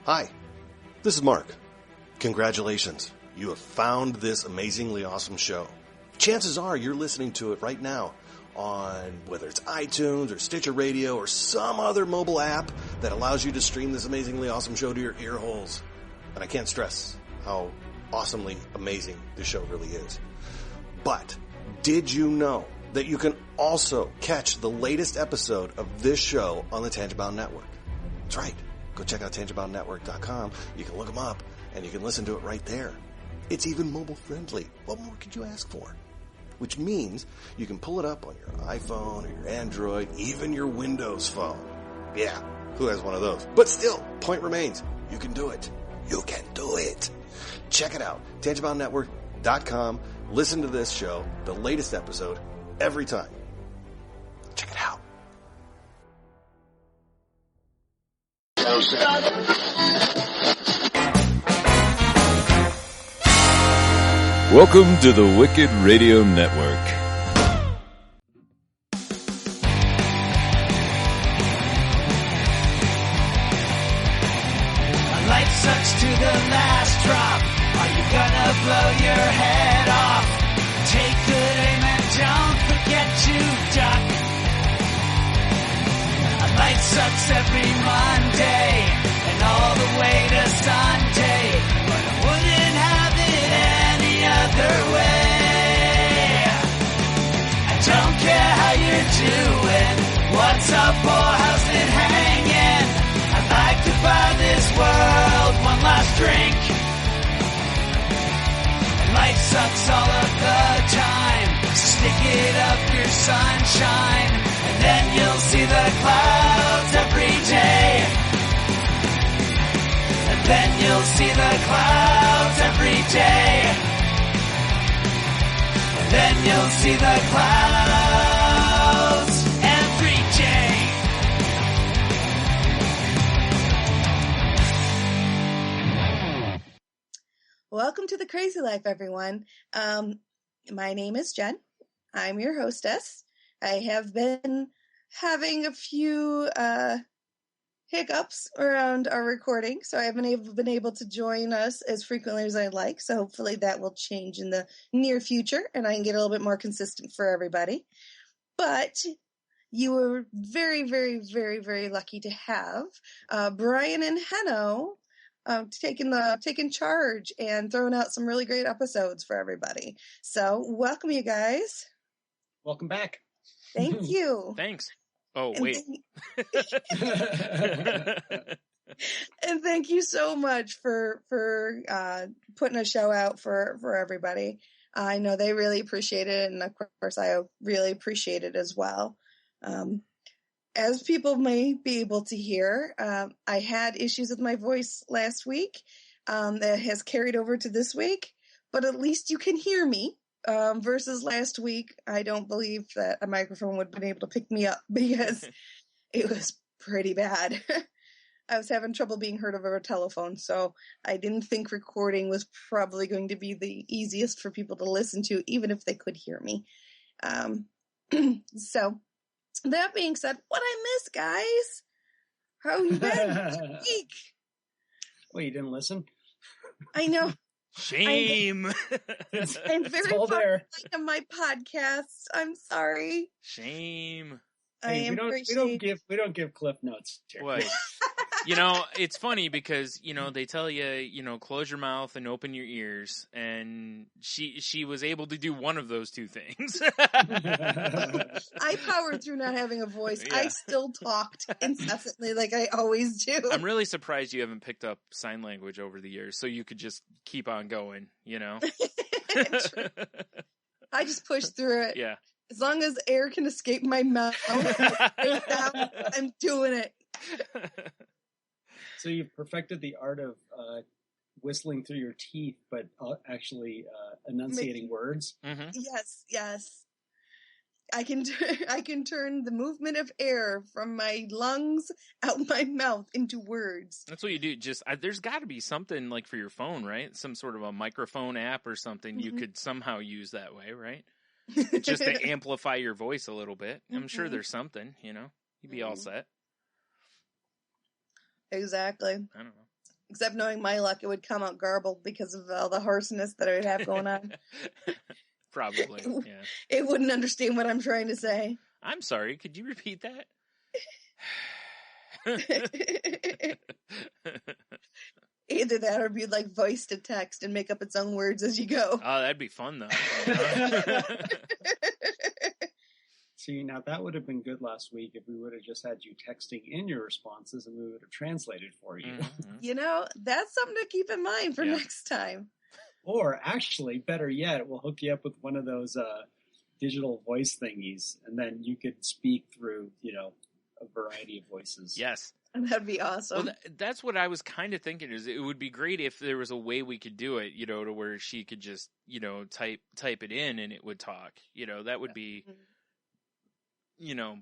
Hi, this is Mark. Congratulations. You have found this amazingly awesome show. Chances are you're listening to it right now on whether it's iTunes or Stitcher Radio or some other mobile app that allows you to stream this amazingly awesome show to your ear holes. And I can't stress how awesomely amazing this show really is. But did you know that you can also catch the latest episode of this show on the Tangibound Network? That's right. Go check out tangiboundnetwork.com. You can look them up and you can listen to it right there. It's even mobile friendly. What more could you ask for? Which means you can pull it up on your iPhone or your Android, even your Windows phone. Yeah, who has one of those? But still, point remains, you can do it. You can do it. Check it out, tangiboundnetwork.com. Listen to this show, the latest episode, every time. Check it out. Welcome to the Wicked Radio Network. Life sucks to the last drop. Are you gonna blow your head off? Take good aim and don't forget to duck. Life sucks every Monday and all the way to Sunday, but I wouldn't have it any other way. I don't care how you're doing, what's up or how's it hanging. I'd like to buy this world one last drink. And life sucks all of the time, so stick it up your sunshine, and then you'll see the clouds every day. And then you'll see the clouds every day. And then you'll see the clouds every day. Welcome to the Crazy Life, everyone. My name is Jen. I'm your hostess. I have been having a few hiccups around our recording, so I haven't been able to join us as frequently as I'd like, so hopefully that will change in the near future, and I can get a little bit more consistent for everybody. But you were very, very, very, very lucky to have Brian and Henno taking charge and throwing out some really great episodes for everybody. So welcome, you guys. Welcome back. Thank you. Thanks. Oh, And wait. And thank you so much for putting a show out for everybody. I know they really appreciate it, and of course I really appreciate it as well. As people may be able to hear, I had issues with my voice last week that has carried over to this week, but at least you can hear me. Versus last week, I don't believe that a microphone would have been able to pick me up because it was pretty bad. I was having trouble being heard over a telephone, so I didn't think recording was probably going to be the easiest for people to listen to, even if they could hear me. So, that being said, what I miss, guys? How you been this week? Well, you didn't listen? I know. Shame. I'm very all there. of my podcasts. I'm sorry. Shame. Hey, we don't give cliff notes here. What? It's funny because, they tell you, close your mouth and open your ears. And she was able to do one of those two things. I powered through not having a voice. Yeah. I still talked incessantly like I always do. I'm really surprised you haven't picked up sign language over the years, so you could just keep on going, True. I just pushed through it. Yeah. As long as air can escape my mouth, I'm doing it. So you've perfected the art of whistling through your teeth, but actually enunciating words. Mm-hmm. Yes. I can turn the movement of air from my lungs out my mouth into words. That's what you do. Just there's got to be something like for your phone, right? Some sort of a microphone app or something you could somehow use that way, right? Just to amplify your voice a little bit. I'm sure there's something, you'd be all set. Exactly. I don't know. Except knowing my luck, it would come out garbled because of all the hoarseness that I would have going on. Probably, yeah. It wouldn't understand what I'm trying to say. I'm sorry, could you repeat that? Either that or be like voice to text and make up its own words as you go. Oh, that'd be fun, though. See, now that would have been good last week if we would have just had you texting in your responses and we would have translated for you. Mm-hmm. You know, that's something to keep in mind for Yeah. next time. Or actually, better yet, we'll hook you up with one of those digital voice thingies, and then you could speak through, a variety of voices. Yes. That'd be awesome. Well, that's what I was kind of thinking. Is it would be great if there was a way we could do it, to where she could just, type it in and it would talk. That would be,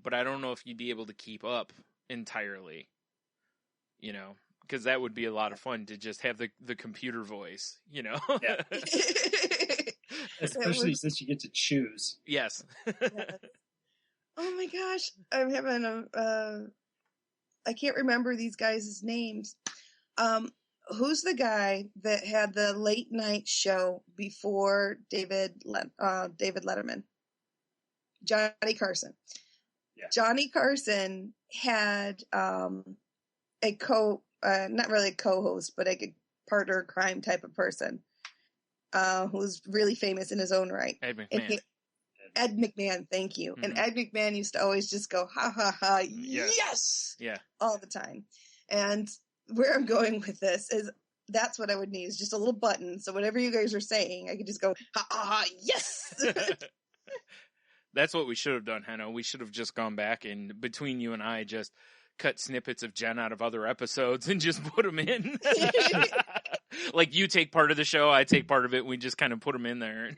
but I don't know if you'd be able to keep up entirely. Because that would be a lot of fun to just have the computer voice. Yeah. Especially since you get to choose. Yes. Yes. Oh my gosh, I'm having I can't remember these guys' names. Who's the guy that had the late night show before David Letterman? Johnny Carson. Yeah. Johnny Carson had not really a co-host, but a partner crime type of person who's really famous in his own right. Ed McMahon. Ed McMahon, thank you. Mm-hmm. And Ed McMahon used to always just go, ha, ha, ha, yes! Yeah. All the time. And where I'm going with this is that's what I would need, is just a little button. So whatever you guys are saying, I could just go, ha, ha, ha, yes! That's what we should have done, Henno. We should have just gone back and between you and I just cut snippets of Jen out of other episodes and just put them in. Like you take part of the show, I take part of it, and we just kind of put them in there.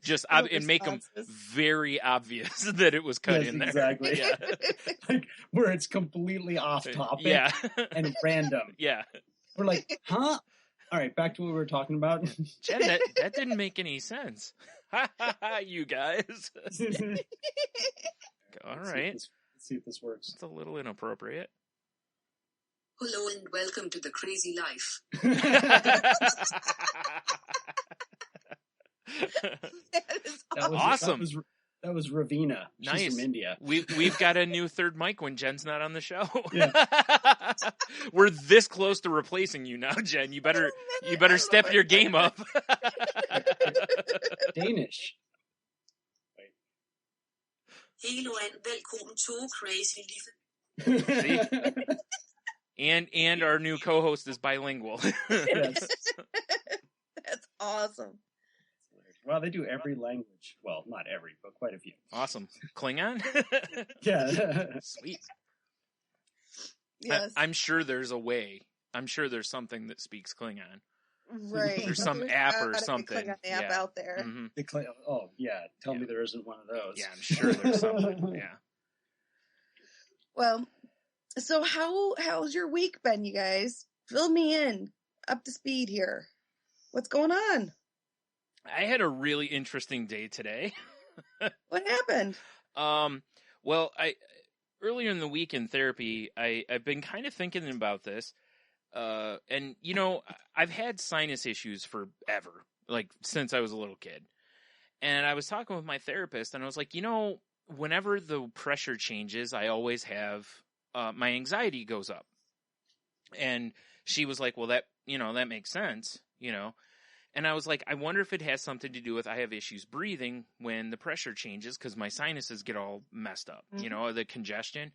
Just and make them very obvious that it was cut in there. Exactly. Yeah. Like where it's completely off topic Yeah. and random. Yeah. We're like, huh? All right, back to what we were talking about. Jen, that didn't make any sense. You guys. All right. Let's see if this works. It's a little inappropriate. Hello and welcome to the crazy life. That is That was awesome. That was Ravina. Nice. She's from India. We've got a new third mic when Jen's not on the show. Yeah. We're this close to replacing you now, Jen. You better step your game up. Danish. Hello and welcome to crazy life. See? And our new co-host is bilingual. Yes. That's awesome. Well, they do every language. Well, not every, but quite a few. Awesome. Klingon? Yeah. Sweet. Yes. I'm sure there's a way. I'm sure there's something that speaks Klingon. Right. There's some app or gotta be something. Klingon app Yeah. out there. Hmm. Oh, yeah. Tell Yeah. me there isn't one of those. Yeah, I'm sure there's something. Yeah. Well, so how's your week been, you guys? Fill me in. Up to speed here. What's going on? I had a really interesting day today. What happened? Well, earlier in the week in therapy, I've been kind of thinking about this. And I've had sinus issues forever, like since I was a little kid. And I was talking with my therapist and I was like, whenever the pressure changes, I always have, my anxiety goes up. And she was like, well, that makes sense, And I was like, I wonder if it has something to do with I have issues breathing when the pressure changes because my sinuses get all messed up, the congestion.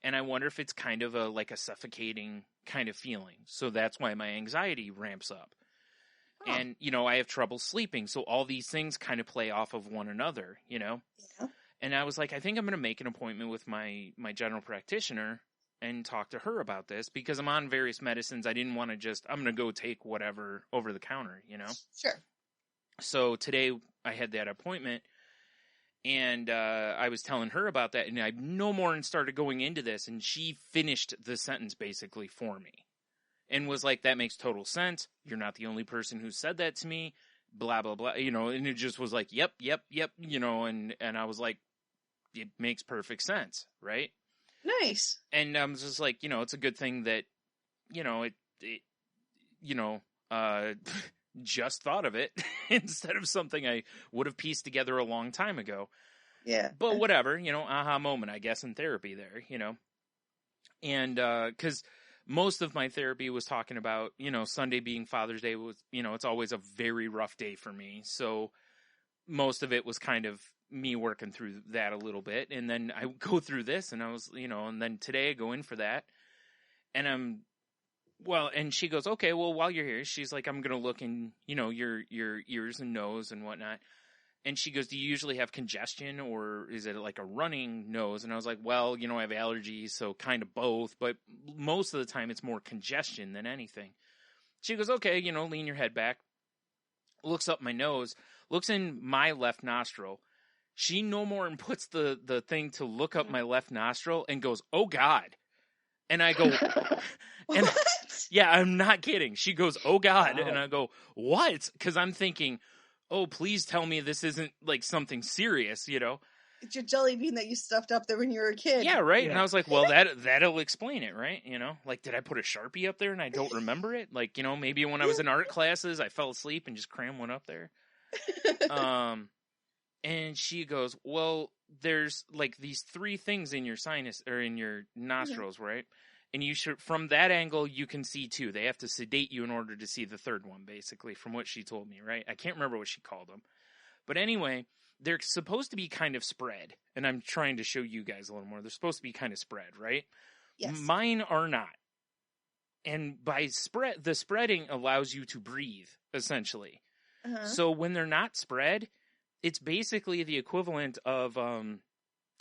And I wonder if it's kind of like a suffocating kind of feeling. So that's why my anxiety ramps up. Oh. And, I have trouble sleeping. So all these things kind of play off of one another, Yeah. And I was like, I think I'm going to make an appointment with my general practitioner and talk to her about this because I'm on various medicines. I didn't want to I'm going to go take whatever over the counter, Sure. So today I had that appointment and I was telling her about that and I no more and started going into this and she finished the sentence basically for me and was like, that makes total sense. You're not the only person who said that to me, blah, blah, blah, and it just was like, yep, and I was like, it makes perfect sense. Right. Nice. And I was just like, it's a good thing that, just thought of it instead of something I would have pieced together a long time ago. Yeah. But whatever, aha moment, I guess, in therapy there, And, cause most of my therapy was talking about, Sunday being Father's Day was, it's always a very rough day for me. So most of it was kind of me working through that a little bit. And then I go through this and I was, and then today I go in for that and and she goes, okay, well, while you're here, she's like, I'm going to look in, your ears and nose and whatnot. And she goes, do you usually have congestion or is it like a running nose? And I was like, well, I have allergies, so kind of both. But most of the time it's more congestion than anything. She goes, okay, lean your head back. Looks up my nose, looks in my left nostril. She no more and puts the thing to look up my left nostril and goes, oh, God. And I go, and yeah, I'm not kidding. She goes, oh, God. Wow. And I go, what? Because I'm thinking, oh, please tell me this isn't like something serious, It's your jelly bean that you stuffed up there when you were a kid. Yeah, right. Yeah. And I was like, well, that'll explain it, right? Like, did I put a Sharpie up there and I don't remember it? Like, maybe when I was in art classes, I fell asleep and just crammed one up there. And she goes, well, there's like these 3 things in your sinus or in your nostrils, right? And you should, from that angle, you can see 2. They have to sedate you in order to see the 3rd one, basically, from what she told me, right? I can't remember what she called them. But anyway, they're supposed to be kind of spread. And I'm trying to show you guys a little more. They're supposed to be kind of spread, right? Yes. Mine are not. And by the spreading allows you to breathe, essentially. Uh-huh. So when they're not spread, it's basically the equivalent of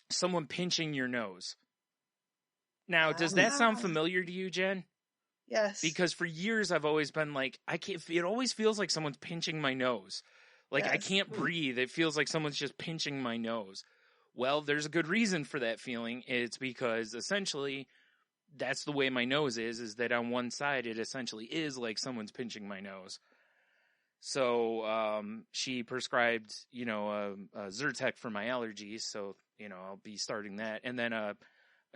someone pinching your nose. Now, does that sound familiar to you, Jen? Yes. Because for years I've always been like, it always feels like someone's pinching my nose. Like, yes. I can't breathe. It feels like someone's just pinching my nose. Well, there's a good reason for that feeling. It's because essentially that's the way my nose is that on one side it essentially is like someone's pinching my nose. So she prescribed, a Zyrtec for my allergies. So, I'll be starting that. And then a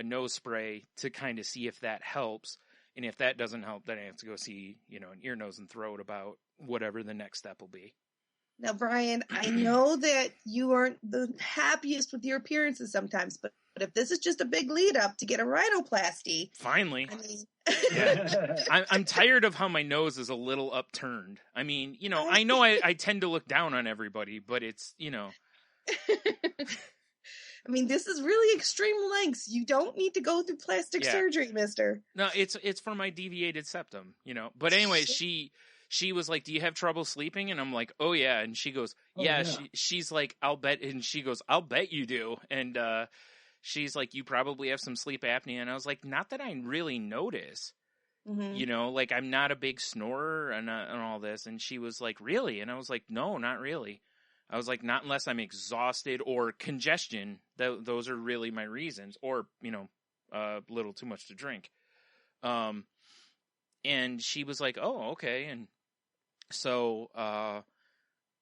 nose spray to kind of see if that helps. And if that doesn't help, then I have to go see, an ear, nose, and throat about whatever the next step will be. Now, Brian, I know that you aren't the happiest with your appearances sometimes, but if this is just a big lead up to get a rhinoplasty. Finally. Yeah. I'm tired of how my nose is a little upturned. I mean, I know I tend to look down on everybody, but it's, I mean, this is really extreme lengths. You don't need to go through plastic surgery, mister. No, it's for my deviated septum, But anyway, she was like, do you have trouble sleeping? And I'm like, oh, yeah. And she goes, yeah. She's like, I'll bet. And she goes, I'll bet you do. And she's like, you probably have some sleep apnea. And I was like, not that I really notice. Mm-hmm. Like, I'm not a big snorer and all this. And she was like, really? And I was like, no, not really. I was like, not unless I'm exhausted or congestion. Those are really my reasons. Or, a little too much to drink. And she was like, oh, okay. And so,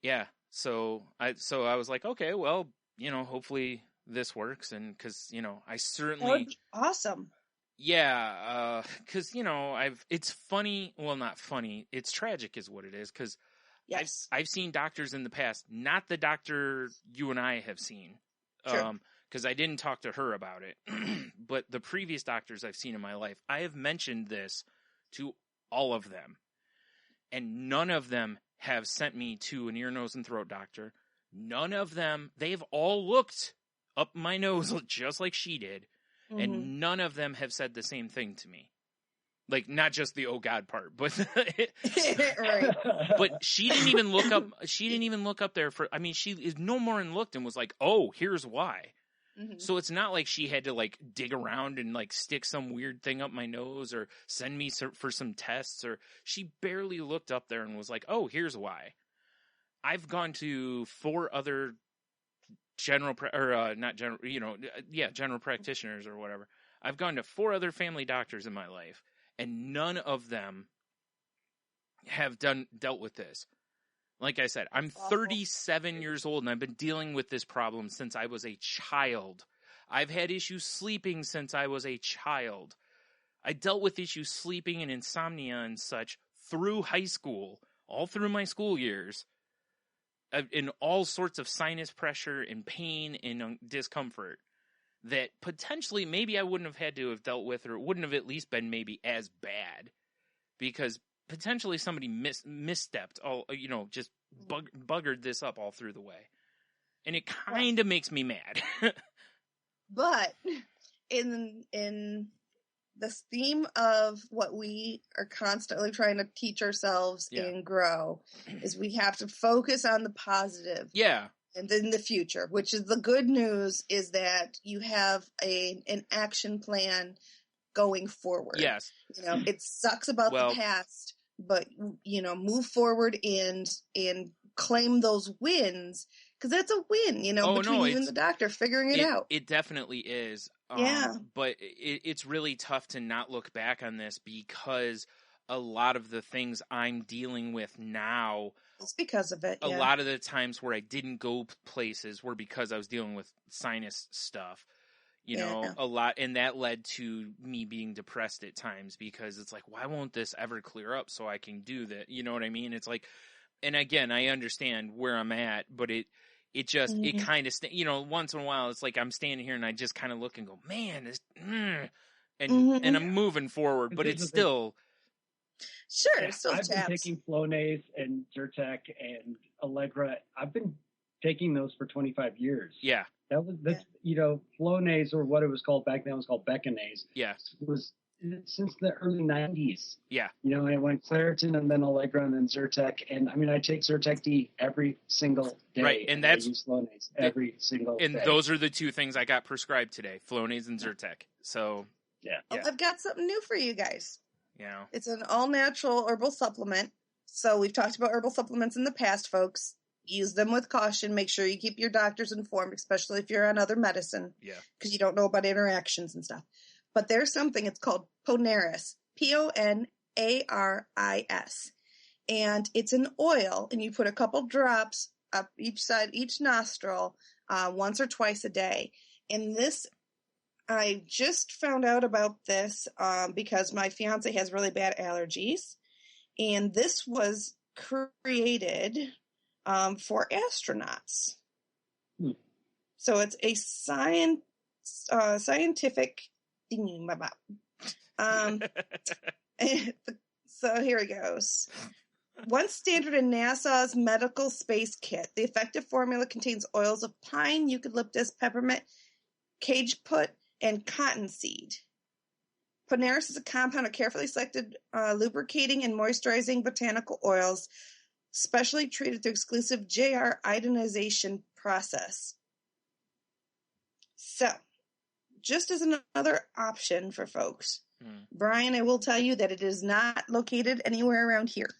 yeah. So I was like, okay, well, hopefully this works. And cause, I certainly. That would be awesome. Yeah. Cause, it's funny. Well, not funny. It's tragic is what it is. Cause yes. I've seen doctors in the past, not the doctor you and I have seen. Sure. Cause I didn't talk to her about it, but the previous doctors I've seen in my life, I have mentioned this to all of them, and none of them have sent me to an ear, nose, and throat doctor. None of them, they've all looked up my nose just like she did, and none of them have said the same thing to me. Like, not just the oh God part, but right. But she didn't even look up. She didn't even look up there for. I mean, she is no more and looked and was like, "Oh, here's why." Mm-hmm. So it's not like she had to like dig around and like stick some weird thing up my nose or send me for some tests. Or she barely looked up there and was like, "Oh, here's why." I've gone to 4 other general practitioners or whatever. I've gone to 4 other family doctors in my life. And none of them have dealt with this. Like I said, I'm 37 years old and I've been dealing with this problem since I was a child. I've had issues sleeping since I was a child. I dealt with issues sleeping and insomnia and such through high school, all through my school years, in all sorts of sinus pressure and pain and discomfort that potentially maybe I wouldn't have had to have dealt with, or it wouldn't have at least been maybe as bad, because potentially somebody misstepped, just buggered this up all through the way. And it kind of makes me mad. But in this theme of what we are constantly trying to teach ourselves and grow is we have to focus on the positive. Yeah. And in the future, which is the good news, is that you have an action plan going forward. Yes. It sucks about the past, but move forward and claim those wins, because that's a win, between you and the doctor figuring it out. It definitely is. But it's really tough to not look back on this, because a lot of the things I'm dealing with now, it's because of it. A lot of the times where I didn't go places were because I was dealing with sinus stuff. A lot, and that led to me being depressed at times, because it's like, why won't this ever clear up so I can do that? You know what I mean? It's like, and again, I understand where I'm at, but it kind of, once in a while, it's like I'm standing here and I just kind of look and go, man, and I'm moving forward, but it's still. Sure, it's still I've been taking Flonase and Zyrtec and Allegra. I've been taking those for 25 years. Yeah. Flonase, or what it was called back then, was called Beckinase. Yeah. Was since the early 90s. Yeah. I went Claritin and then Allegra and then Zyrtec. And I take Zyrtec D every single day. Right. And that's, I use Flonase every single day. And those are the two things I got prescribed today, Flonase and Zyrtec. So, yeah. I've got something new for you guys. Yeah. It's an all-natural herbal supplement. So we've talked about herbal supplements in the past, folks. Use them with caution. Make sure you keep your doctors informed, especially if you're on other medicine. Yeah. Because you don't know about interactions and stuff. But there's something, it's called Ponaris. Ponaris. And it's an oil, and you put a couple drops up each side, each nostril, once or twice a day. And this, I just found out about this because my fiance has really bad allergies. And this was created for astronauts. So it's a scientific thing. So here it goes. One standard in NASA's medical space kit. The effective formula contains oils of pine, eucalyptus, peppermint, cajeput, and cottonseed. Ponaris is a compound of carefully selected lubricating and moisturizing botanical oils, specially treated through exclusive JR iodinization process. So, just as another option for folks, Brian, I will tell you that it is not located anywhere around here.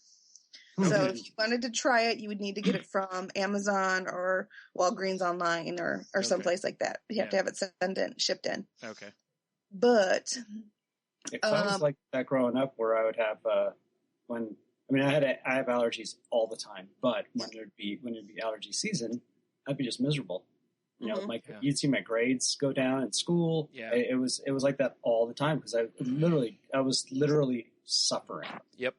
So if you wanted to try it, you would need to get it from Amazon or Walgreens online or someplace like that. You have to have it shipped in. Okay. But I was like that growing up, where I would have I have allergies all the time, but when it'd be allergy season, I'd be just miserable. You'd see my grades go down in school. Yeah. It was like that all the time, because I was literally suffering. Yep.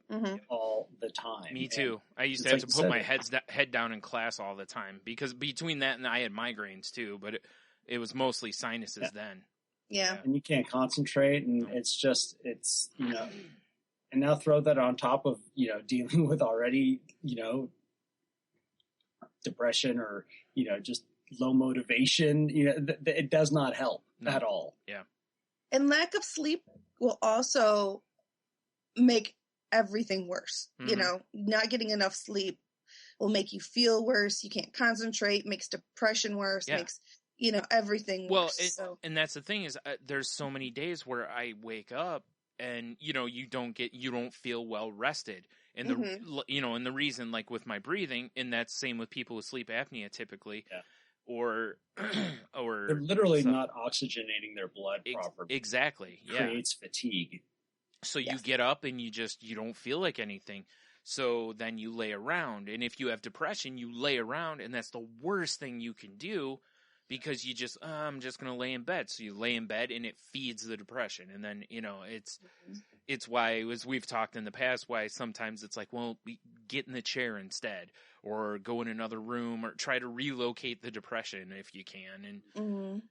All the time. Me too. I used to have to put my head down in class all the time, because between that and I had migraines too, but it was mostly sinuses then. Yeah. And you can't concentrate, and it's and now throw that on top of, dealing with already, depression or, just low motivation, it does not help at all. Yeah. And lack of sleep will also make everything worse. Not getting enough sleep will make you feel worse. You can't concentrate, makes depression worse, makes, everything worse. And that's the thing is there's so many days where I wake up and, you don't feel well rested. And and the reason, like with my breathing, and that's same with people with sleep apnea typically, or they're literally not oxygenating their blood properly. Exactly. Yeah. Creates fatigue. So you get up and you don't feel like anything. So then you lay around, and if you have depression, you lay around, and that's the worst thing you can do, because you just, I'm just going to lay in bed. So you lay in bed and it feeds the depression. And then, it's why, as we've talked in the past, why sometimes it's like, well, get in the chair instead, or go in another room, or try to relocate the depression if you can. And,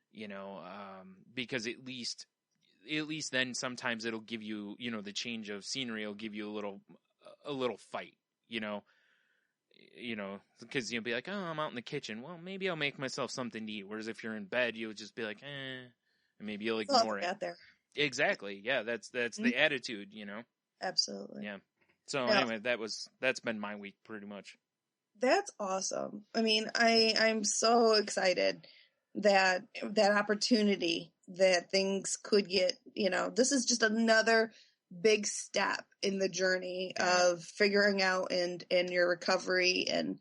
because at least then sometimes it'll give you, the change of scenery will give you a little fight, because you'll be like, oh, I'm out in the kitchen. Well, maybe I'll make myself something to eat. Whereas if you're in bed, you'll just be like, and maybe you'll ignore it. Out there. Exactly. Yeah. That's the attitude, Absolutely. Yeah. So anyway, that's been my week pretty much. That's awesome. I mean, I'm so excited that opportunity that things could get, this is just another big step in the journey of figuring out and your recovery and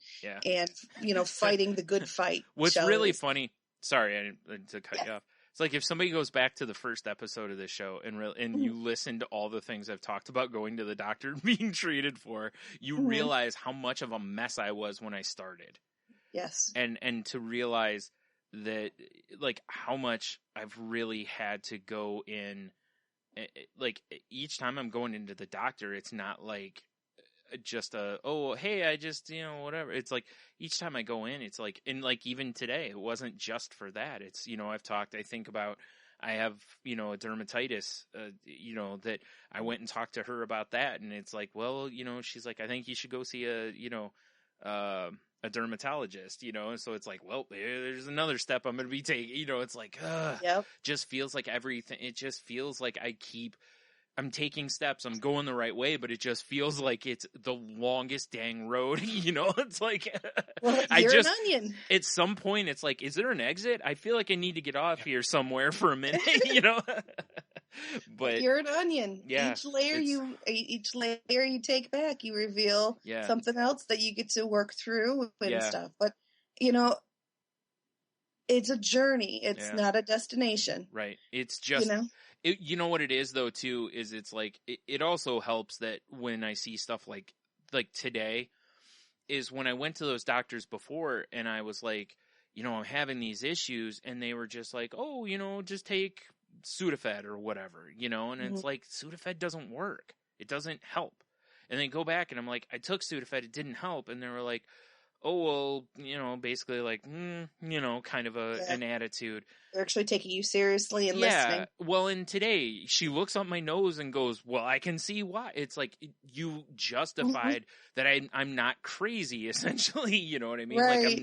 fighting the good fight. What's really funny, sorry, I didn't to cut you off. It's like if somebody goes back to the first episode of this show and you listen to all the things I've talked about going to the doctor and being treated for, you realize how much of a mess I was when I started. Yes. And to realize that, like, how much I've really had to go in, like, each time I'm going into the doctor, it's not like just hey, I just, whatever. It's like each time I go in, it's like, and like even today, it wasn't just for that. It's, I have, a dermatitis, that I went and talked to her about that. And it's like, well, she's like, I think you should go see a dermatologist, and so it's like, well, there's another step I'm going to be taking, it's like, just feels like everything. It just feels like I'm taking steps, I'm going the right way, but it just feels like it's the longest dang road, it's like, well, you're an onion. At some point it's like, is there an exit? I feel like I need to get off here somewhere for a minute, but you're an onion. Yeah, each layer you take back, you reveal something else that you get to work through and stuff. But, it's a journey. It's not a destination. Right. It's just, you know what it is though too, is it's like, it also helps that when I see stuff like today, is when I went to those doctors before and I was like, I'm having these issues, and they were just like, oh, just take Sudafed or whatever, and it's like, Sudafed doesn't work. It doesn't help. And then go back and I'm like, I took Sudafed, it didn't help. And they were like, oh, well, basically like, kind of an attitude. They're actually taking you seriously and listening. Well, and today she looks up my nose and goes, well, I can see why. It's like, you justified that I'm not crazy, essentially. You know what I mean? Right. Like,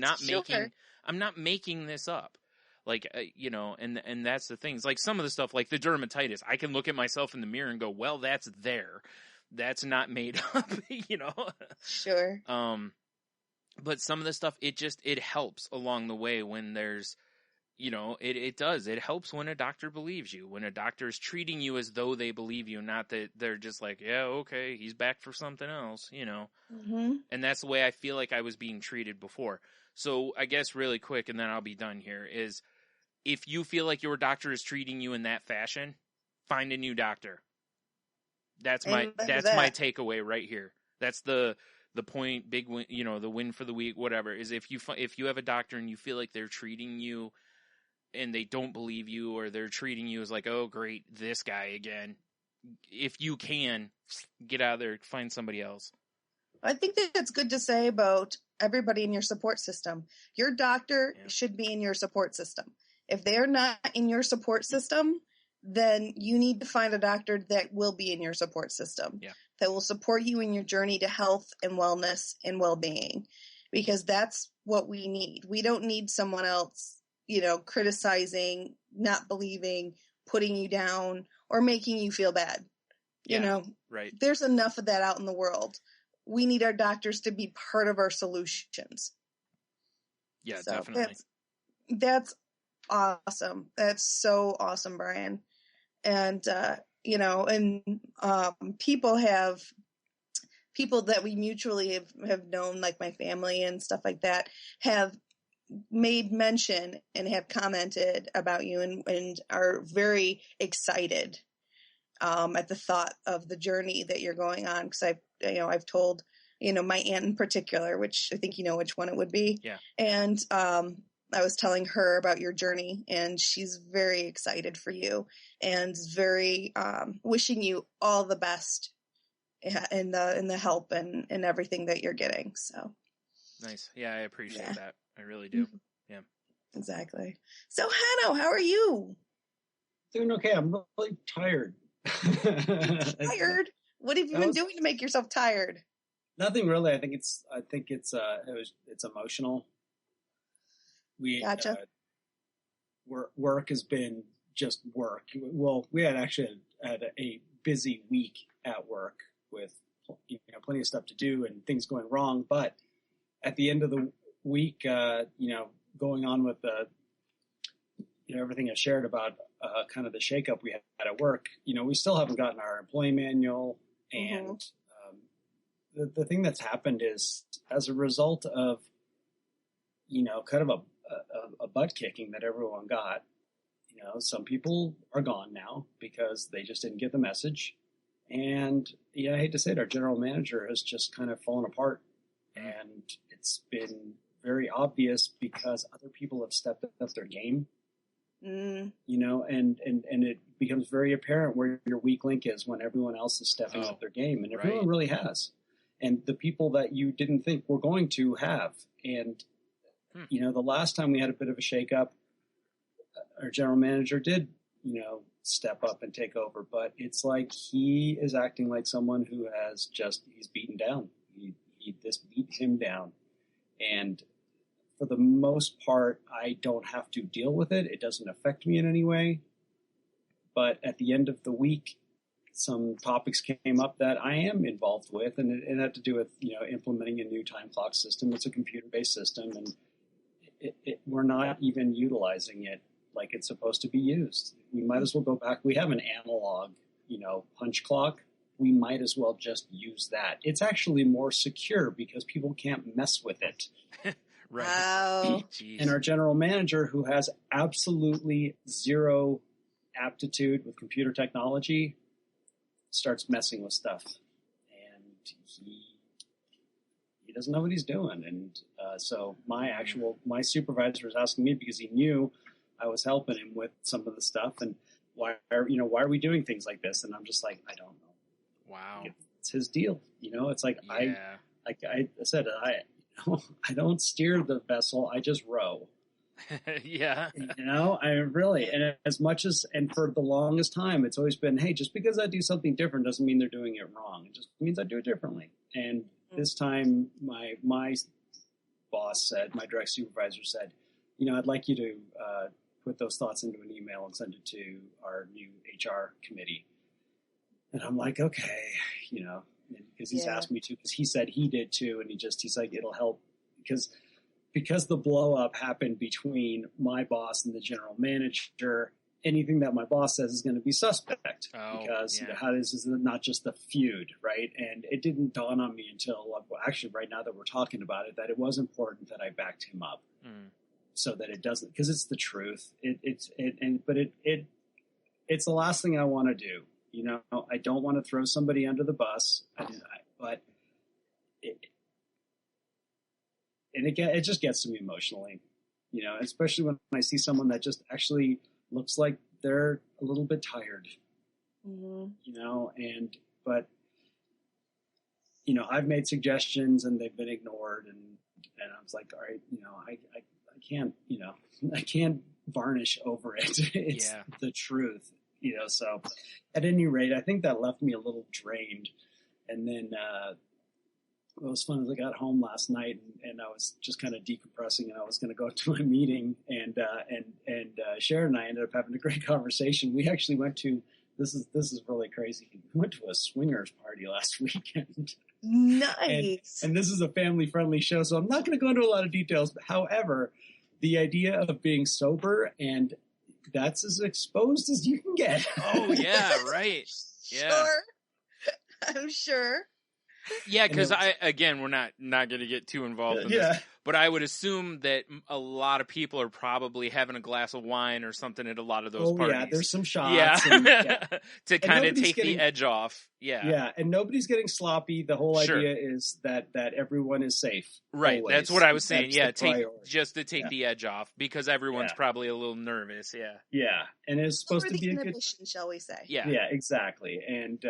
I'm not making this up. Like, and that's the things, like some of the stuff, like the dermatitis, I can look at myself in the mirror and go, well, that's there. That's not made up, Sure. But some of the stuff, it helps along the way when there's, it does. It helps when a doctor believes you, when a doctor is treating you as though they believe you, not that they're just like, yeah, okay, he's back for something else, And that's the way I feel like I was being treated before. So I guess really quick, and then I'll be done here, is if you feel like your doctor is treating you in that fashion, find a new doctor. That's my takeaway right here. That's the point, big win, the win for the week, whatever, is if you have a doctor and you feel like they're treating you and they don't believe you, or they're treating you as like, oh great, this guy again, if you can, get out of there, find somebody else. I think that's good to say about everybody in your support system. Your doctor should be in your support system. If they're not in your support system, then you need to find a doctor that will be in your support system, that will support you in your journey to health and wellness and well-being, because that's what we need. We don't need someone else, criticizing, not believing, putting you down, or making you feel bad. Right. There's enough of that out in the world. We need our doctors to be part of our solutions. Yeah, so definitely. That's awesome. That's so awesome, Brian. And, people that we mutually have known, like my family and stuff like that, have made mention and have commented about you and are very excited at the thought of the journey that you're going on. Because I've told, my aunt in particular, which I think which one it would be. Yeah. And I was telling her about your journey, and she's very excited for you and very wishing you all the best in the help and everything that you're getting. So nice. Yeah, I appreciate that. I really do. Yeah. Exactly. So Hanno, how are you? Doing okay. I'm really tired. Tired? What have you been doing to make yourself tired? Nothing really. I think it's emotional. Gotcha. Work has been just work. Well, we had a busy week at work with plenty of stuff to do and things going wrong. But at the end of the week, going on with the everything I shared about kind of the shakeup we had at work, we still haven't gotten our employee manual. And the thing that's happened is, as a result of, kind of a butt kicking that everyone got, some people are gone now because they just didn't get the message. And I hate to say it, our general manager has just kind of fallen apart. And it's been very obvious because other people have stepped up their game. And it becomes very apparent where your weak link is when everyone else is stepping up their game, and everyone really has. And the people that you didn't think were going to have. And, the last time we had a bit of a shakeup, our general manager did, step up and take over. But it's like he is acting like someone who has he's beaten down. This beat him down. And for the most part, I don't have to deal with it. It doesn't affect me in any way. But at the end of the week, some topics came up that I am involved with, and it had to do with, implementing a new time clock system. It's a computer-based system, and we're not even utilizing it like it's supposed to be used. We might as well go back. We have an analog, punch clock. We might as well just use that. It's actually more secure because people can't mess with it. Right. Wow. And our general manager, who has absolutely zero aptitude with computer technology, starts messing with stuff. And he doesn't know what he's doing. And so my supervisor was asking me, because he knew I was helping him with some of the stuff, and why are we doing things like this? And I'm just like, I don't know. Wow. It's his deal. It's like, I said, I don't steer the vessel. I just row. Yeah. I really, and as much as, and for the longest time, it's always been, hey, just because I do something different doesn't mean they're doing it wrong. It just means I do it differently. And this time my boss said, my direct supervisor said, I'd like you to put those thoughts into an email and send it to our new HR committee. And I'm like, okay, because he's asked me to, because he said he did too. And he's like, it'll help because the blow up happened between my boss and the general manager. Anything that my boss says is going to be suspect because this is not just the feud, right? And it didn't dawn on me until actually right now that we're talking about it, that it was important that I backed him up so that it doesn't, because it's the truth. It's the last thing I want to do. I don't want to throw somebody under the bus, but it just gets to me emotionally, especially when I see someone that just actually looks like they're a little bit tired, but I've made suggestions and they've been ignored, and I was like, all right, I can't varnish over it. It's the truth. So at any rate, I think that left me a little drained. And then what was fun is I got home last night and I was just kind of decompressing, and I was going to go to a meeting, and Sharon and I ended up having a great conversation. We actually went to, this is really crazy. We went to a swingers party last weekend. Nice. And this is a family friendly show, so I'm not going to go into a lot of details. However, the idea of being sober, and that's as exposed as you can get. Oh yeah, right. Yeah. Sure. I'm sure. Yeah, because we're not going to get too involved in this, but I would assume that a lot of people are probably having a glass of wine or something at a lot of those parties. Yeah, there's some shots. Yeah, and, to kind of take the edge off. Yeah, and nobody's getting sloppy. The whole idea is that everyone is safe. Right, always. That's what I was saying. That's just to take the edge off, because everyone's probably a little nervous. Yeah. Yeah, and it's supposed to be a good, shall we say? Yeah, exactly. And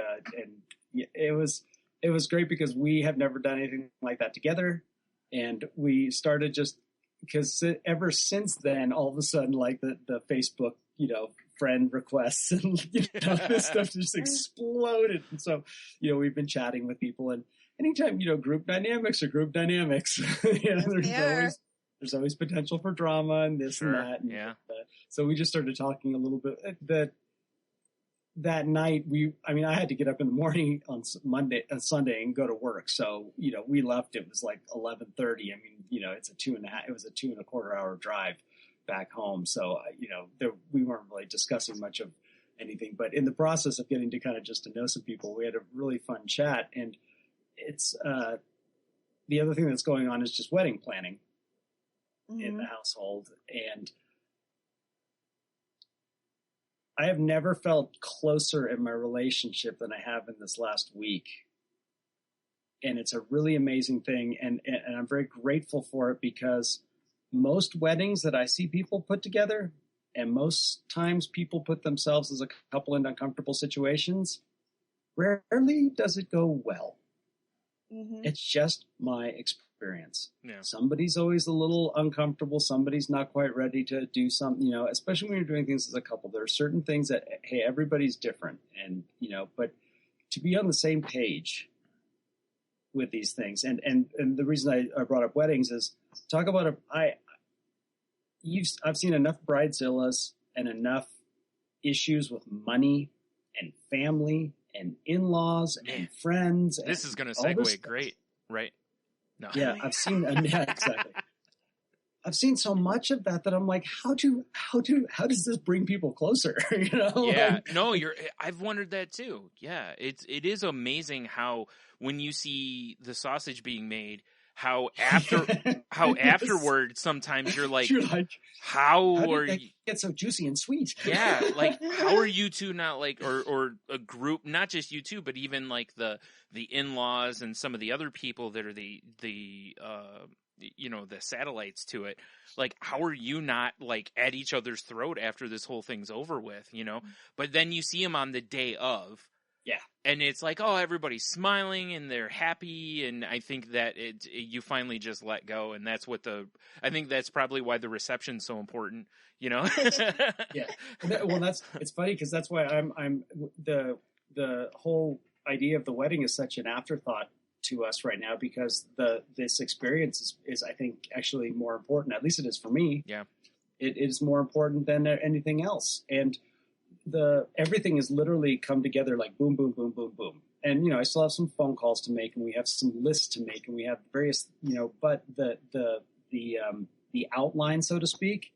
it was great because we have never done anything like that together, and we started just because ever since then, all of a sudden, like the Facebook, friend requests and this stuff just exploded. And so, there's been chatting with people, and anytime, group dynamics, there's always potential for drama and this and that. And so we just started talking a little bit that night. I had to get up in the morning on Sunday and go to work. So, we left, it was like 11:30. It's it was a 2.25 hour drive back home. So, we weren't really discussing much of anything, but in the process of getting to kind of just to know some people, we had a really fun chat. And it's, the other thing that's going on is just wedding planning in the household. And I have never felt closer in my relationship than I have in this last week. And it's a really amazing thing. And I'm very grateful for it, because most weddings that I see people put together, and most times people put themselves as a couple in uncomfortable situations, rarely does it go well. It's just my experience. Yeah. Somebody's always a little uncomfortable. Somebody's not quite ready to do something, especially when you're doing things as a couple. There are certain things that, hey, everybody's different. And, but to be on the same page with these things. And the reason I brought up weddings is talk about I've seen enough bridezillas and enough issues with money and family and in-laws and friends. This is going to segue great, right? No. Yeah, I've seen exactly. I've seen so much of that I'm like, how does this bring people closer? Yeah, no, I've wondered that too. Yeah, it is amazing how when you see the sausage being made, how afterward sometimes you're like how are you get so juicy and sweet? Yeah, like how are you two not like, or a group, not just you two, but even like the in-laws and some of the other people that are the satellites to it, like how are you not like at each other's throat after this whole thing's over with, but then you see them on the day of. Yeah. And it's like, oh, everybody's smiling and they're happy. And I think that you finally just let go. And that's I think that's probably why the reception's so important, Yeah. It's funny because that's why I'm the whole idea of the wedding is such an afterthought to us right now, because this experience is I think actually more important. At least it is for me. Yeah. It is more important than anything else. And everything has literally come together like boom, boom, boom, boom, boom. And, I still have some phone calls to make, and we have some lists to make, and we have various, but the outline, so to speak,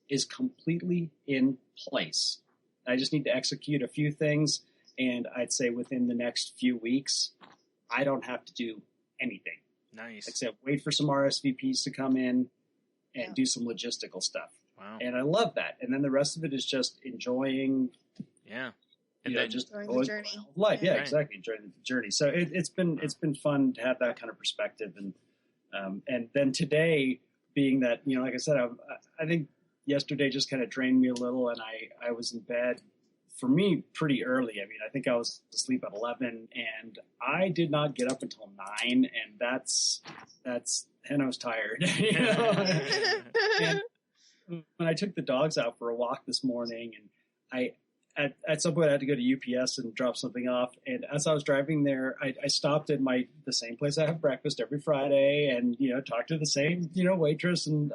is completely in place. I just need to execute a few things. And I'd say within the next few weeks, I don't have to do anything. Nice. Except wait for some RSVPs to come in and do some logistical stuff. Wow. And I love that. And then the rest of it is just enjoying. Yeah. And then just enjoying the journey. Life. Yeah, right. Exactly. Enjoying the journey. So it's been fun to have that kind of perspective. And then today being that, like I said, I think yesterday just kind of drained me a little, and I was in bed for me pretty early. I think I was asleep at 11, and I did not get up until 9, and and I was tired. And when I took the dogs out for a walk this morning, and at some point I had to go to UPS and drop something off. And as I was driving there, I stopped at the same place I have breakfast every Friday, and talked to the same waitress, and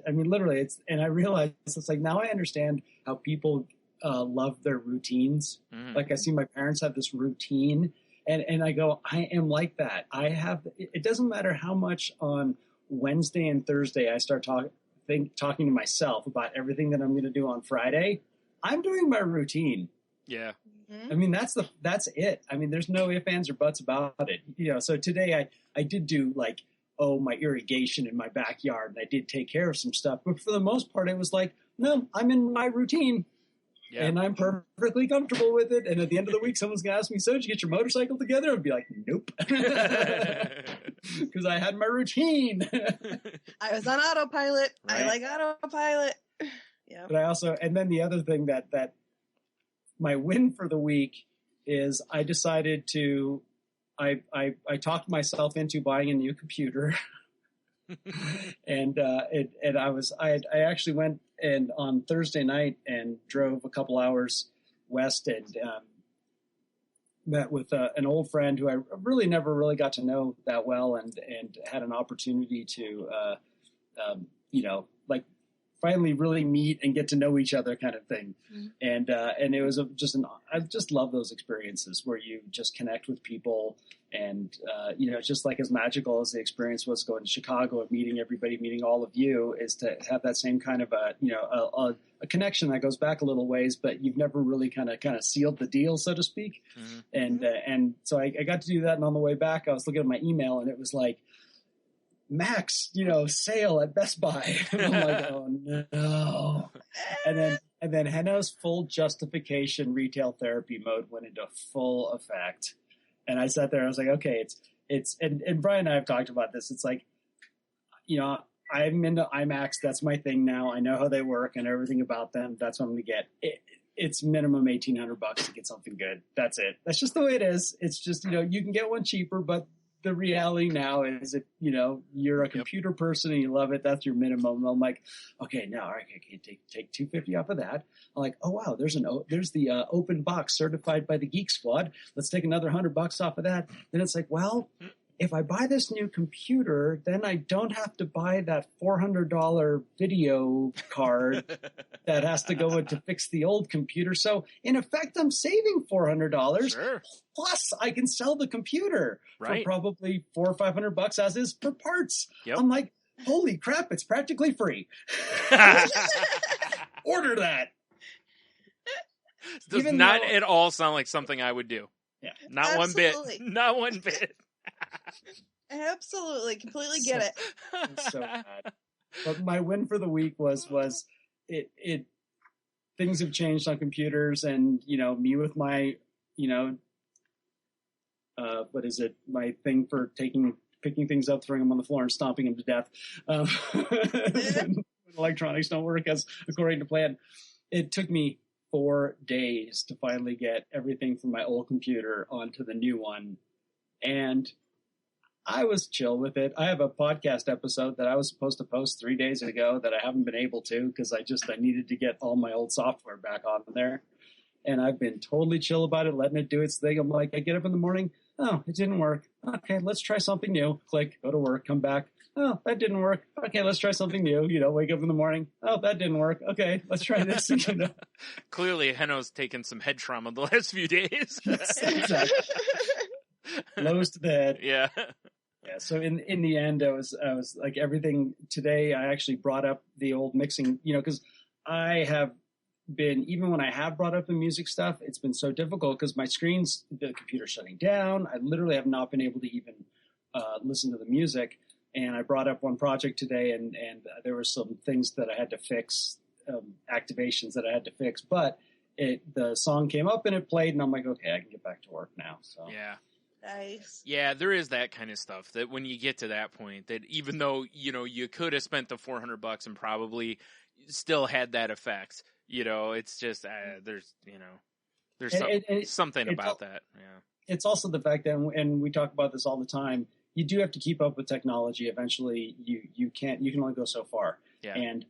literally and I realized it's like now I understand how people love their routines. Mm-hmm. Like I see my parents have this routine, and I go, I am like that. It doesn't matter how much on Wednesday and Thursday I start talking to myself about everything that I'm going to do on Friday. I'm doing my routine Yeah. I mean, that's it. I mean, there's no ifs, ands, or buts about it. So today I did do like, my irrigation in my backyard, and I did take care of some stuff. But for the most part, it was like, no, I'm in my routine. Yeah. And I'm perfectly comfortable with it. And at the end of the week, someone's going to ask me, so did you get your motorcycle together? I'd be like, nope. Because I had my routine. I was on autopilot. Right. I like autopilot. Yeah. But and then the other thing that my win for the week is I decided I talked myself into buying a new computer. And I actually went on Thursday night and drove a couple hours west and met with an old friend who I really never really got to know that well, and had an opportunity to like finally really meet and get to know each other kind of thing. Mm-hmm. And it was I just love those experiences where you just connect with people, and just like as magical as the experience was going to Chicago and meeting everybody, meeting all of you, is to have that same kind of a connection that goes back a little ways, but you've never really kind of sealed the deal, so to speak. Mm-hmm. And so I got to do that. And on the way back, I was looking at my email, and it was like, Max, sale at Best Buy. And I'm like, oh no. And then Henno's full justification retail therapy mode went into full effect. And I sat there, I was like, okay, it's and Brian and I have talked about this. It's like, I'm into iMacs. That's my thing now. I know how they work and everything about them. That's what I'm going to get. It's minimum $1,800 to get something good. That's it. That's just the way it is. It's just, you can get one cheaper, but the reality now is if, you're a computer person and you love it, that's your minimum. I'm like, okay, now I can take $250 off of that. I'm like, oh wow, there's the open box certified by the Geek Squad. Let's take another $100 off of that. Then it's like, well, if I buy this new computer, then I don't have to buy that $400 video card that has to go in to fix the old computer. So in effect, I'm saving $400. Sure. Plus, I can sell the computer for probably $400 or $500 as is for parts. Yep. I'm like, holy crap! It's practically free. Order that. Does not at all sound like something I would do. Yeah, not one bit. Not one bit. Absolutely, completely get it. It's so bad. But my win for the week was it. Things have changed on computers, and me with my what is it? My thing for picking things up, throwing them on the floor, and stomping them to death. When electronics don't work as according to plan. It took me 4 days to finally get everything from my old computer onto the new one, and I was chill with it. I have a podcast episode that I was supposed to post 3 days ago that I haven't been able to because I needed to get all my old software back on there. And I've been totally chill about it, letting it do its thing. I'm like, I get up in the morning. Oh, it didn't work. Okay, let's try something new. Click, go to work, come back. Oh, that didn't work. Okay, let's try something new. Wake up in the morning. Oh, that didn't work. Okay, let's try this. Clearly, Henno's taken some head trauma the last few days. Exactly. Blows to the head. Yeah. Yeah. So in the end, I was like everything today. I actually brought up the old mixing, because I have been, even when I have brought up the music stuff, it's been so difficult because the computer's shutting down. I literally have not been able to even listen to the music. And I brought up one project today, and there were some things that I had to fix, activations that I had to fix. But the song came up and it played, and I'm like, okay, I can get back to work now. So yeah. Nice. Yeah, there is that kind of stuff that when you get to that point, that even though you could have spent the $400 and probably still had that effect, it's just there's something about that. Yeah, it's also the fact that, and we talk about this all the time, you do have to keep up with technology. Eventually, you can only go so far. Yeah. And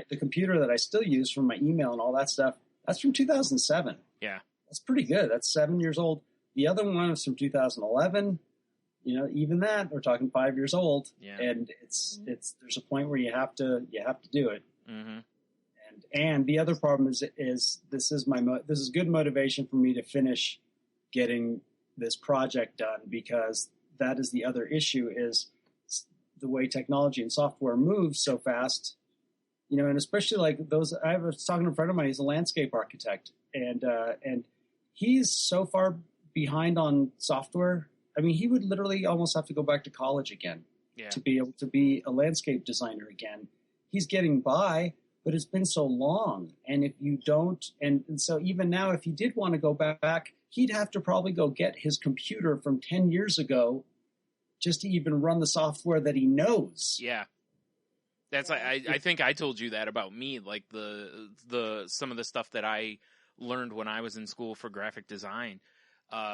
the computer that I still use for my email and all that stuff, that's from 2007. Yeah, that's pretty good. That's 7 years old. The other one is from 2011. Even that, we're talking 5 years old. Yeah. And it's there's a point where you have to do it. Mm-hmm. And the other problem is this is good motivation for me to finish getting this project done, because that is the other issue, is the way technology and software moves so fast. And especially like those, I was talking to a friend of mine, he's a landscape architect. and he's so far behind on software. I mean, he would literally almost have to go back to college again to be able to be a landscape designer again. He's getting by, but it's been so long. And if you don't, and so even now, if he did want to go back, he'd have to probably go get his computer from 10 years ago just to even run the software that he knows. Yeah. That's I think I told you that about me, like the some of the stuff that I learned when I was in school for graphic design.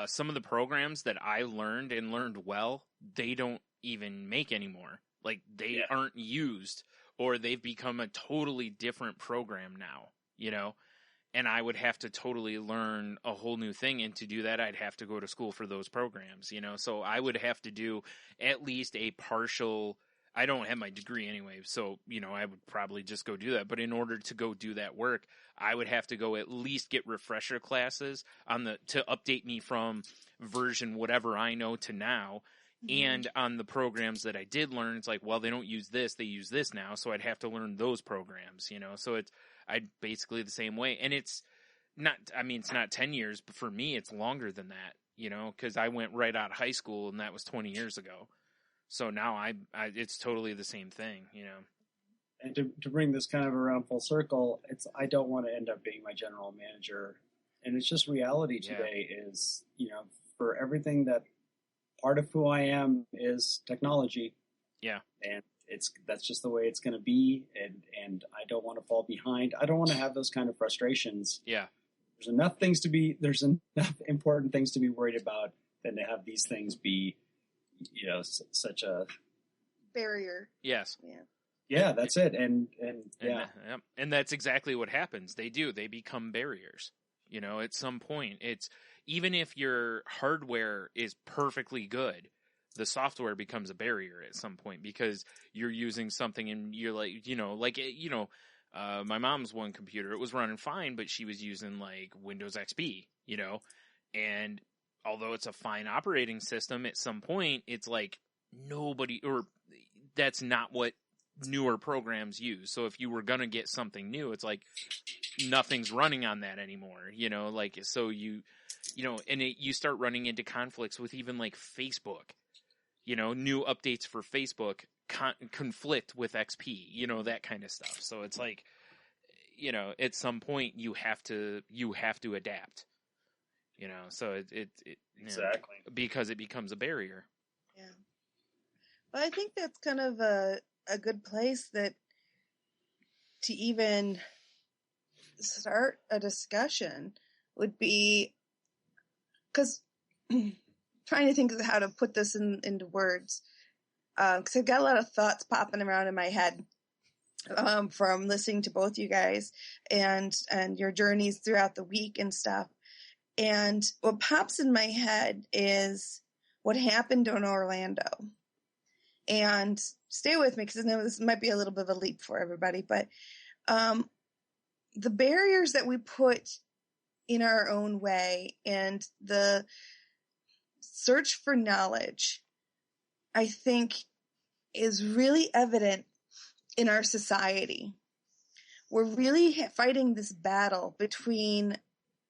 Some of the programs that I learned well, they don't even make anymore. Like they aren't used, or they've become a totally different program now, you know? And I would have to totally learn a whole new thing. And to do that, I'd have to go to school for those programs, you know? So I would have to do at least a partial, I don't have my degree anyway, so, you know, I would probably just go do that. But in order to go do that work, I would have to go at least get refresher classes to update me from version whatever I know to now. And on the programs that I did learn, it's like, well, they don't use this, they use this now. So I'd have to learn those programs, you know? So I'd basically the same way. And it's not 10 years, but for me, it's longer than that, you know, because I went right out of high school and that was 20 years ago. So now it's totally the same thing, you know. And to bring this kind of around full circle, I don't want to end up being my general manager. And it's just reality today is, you know, for everything that part of who I am is technology. Yeah. And that's just the way it's going to be. And I don't want to fall behind. I don't want to have those kind of frustrations. Yeah. There's enough important things to be worried about than to have these things be, you know, such a barrier. Yes. Yeah. Yeah, that's it. And that's exactly what happens. They become barriers. You know, at some point, it's even if your hardware is perfectly good, the software becomes a barrier at some point because you're using something and you're like, my mom's one computer, it was running fine, but she was using like Windows XP, you know, and although it's a fine operating system, at some point it's like that's not what newer programs use. So if you were going to get something new, it's like nothing's running on that anymore, you know, like, so you start running into conflicts with even like Facebook, you know, new updates for Facebook conflict with XP, you know, that kind of stuff. So it's like, you know, at some point you have to adapt, you know, so it exactly, because it becomes a barrier. Yeah. But I think that's kind of a good place to even start a discussion would be, because trying to think of how to put this into words, because I've got a lot of thoughts popping around in my head from listening to both you guys and your journeys throughout the week and stuff. And what pops in my head is what happened in Orlando. And stay with me because I know this might be a little bit of a leap for everybody, but the barriers that we put in our own way and the search for knowledge, I think, is really evident in our society. We're really fighting this battle between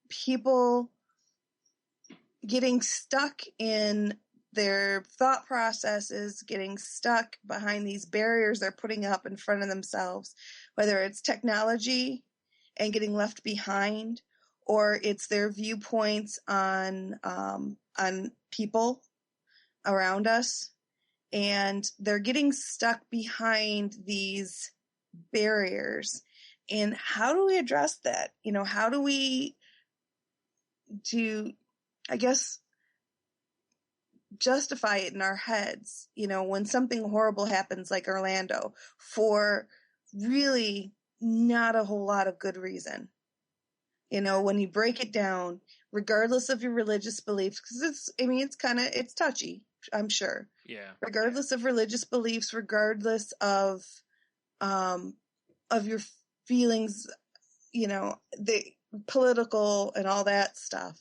people getting stuck in their thought processes, getting stuck behind these barriers they're putting up in front of themselves, whether it's technology and getting left behind, or it's their viewpoints on people around us. And they're getting stuck behind these barriers. And how do we address that? You know, how do we justify it in our heads, you know, when something horrible happens like Orlando for really not a whole lot of good reason. You know, when you break it down, regardless of your religious beliefs, because it's touchy, I'm sure. Yeah. Regardless of religious beliefs, regardless of your feelings, you know, the political and all that stuff.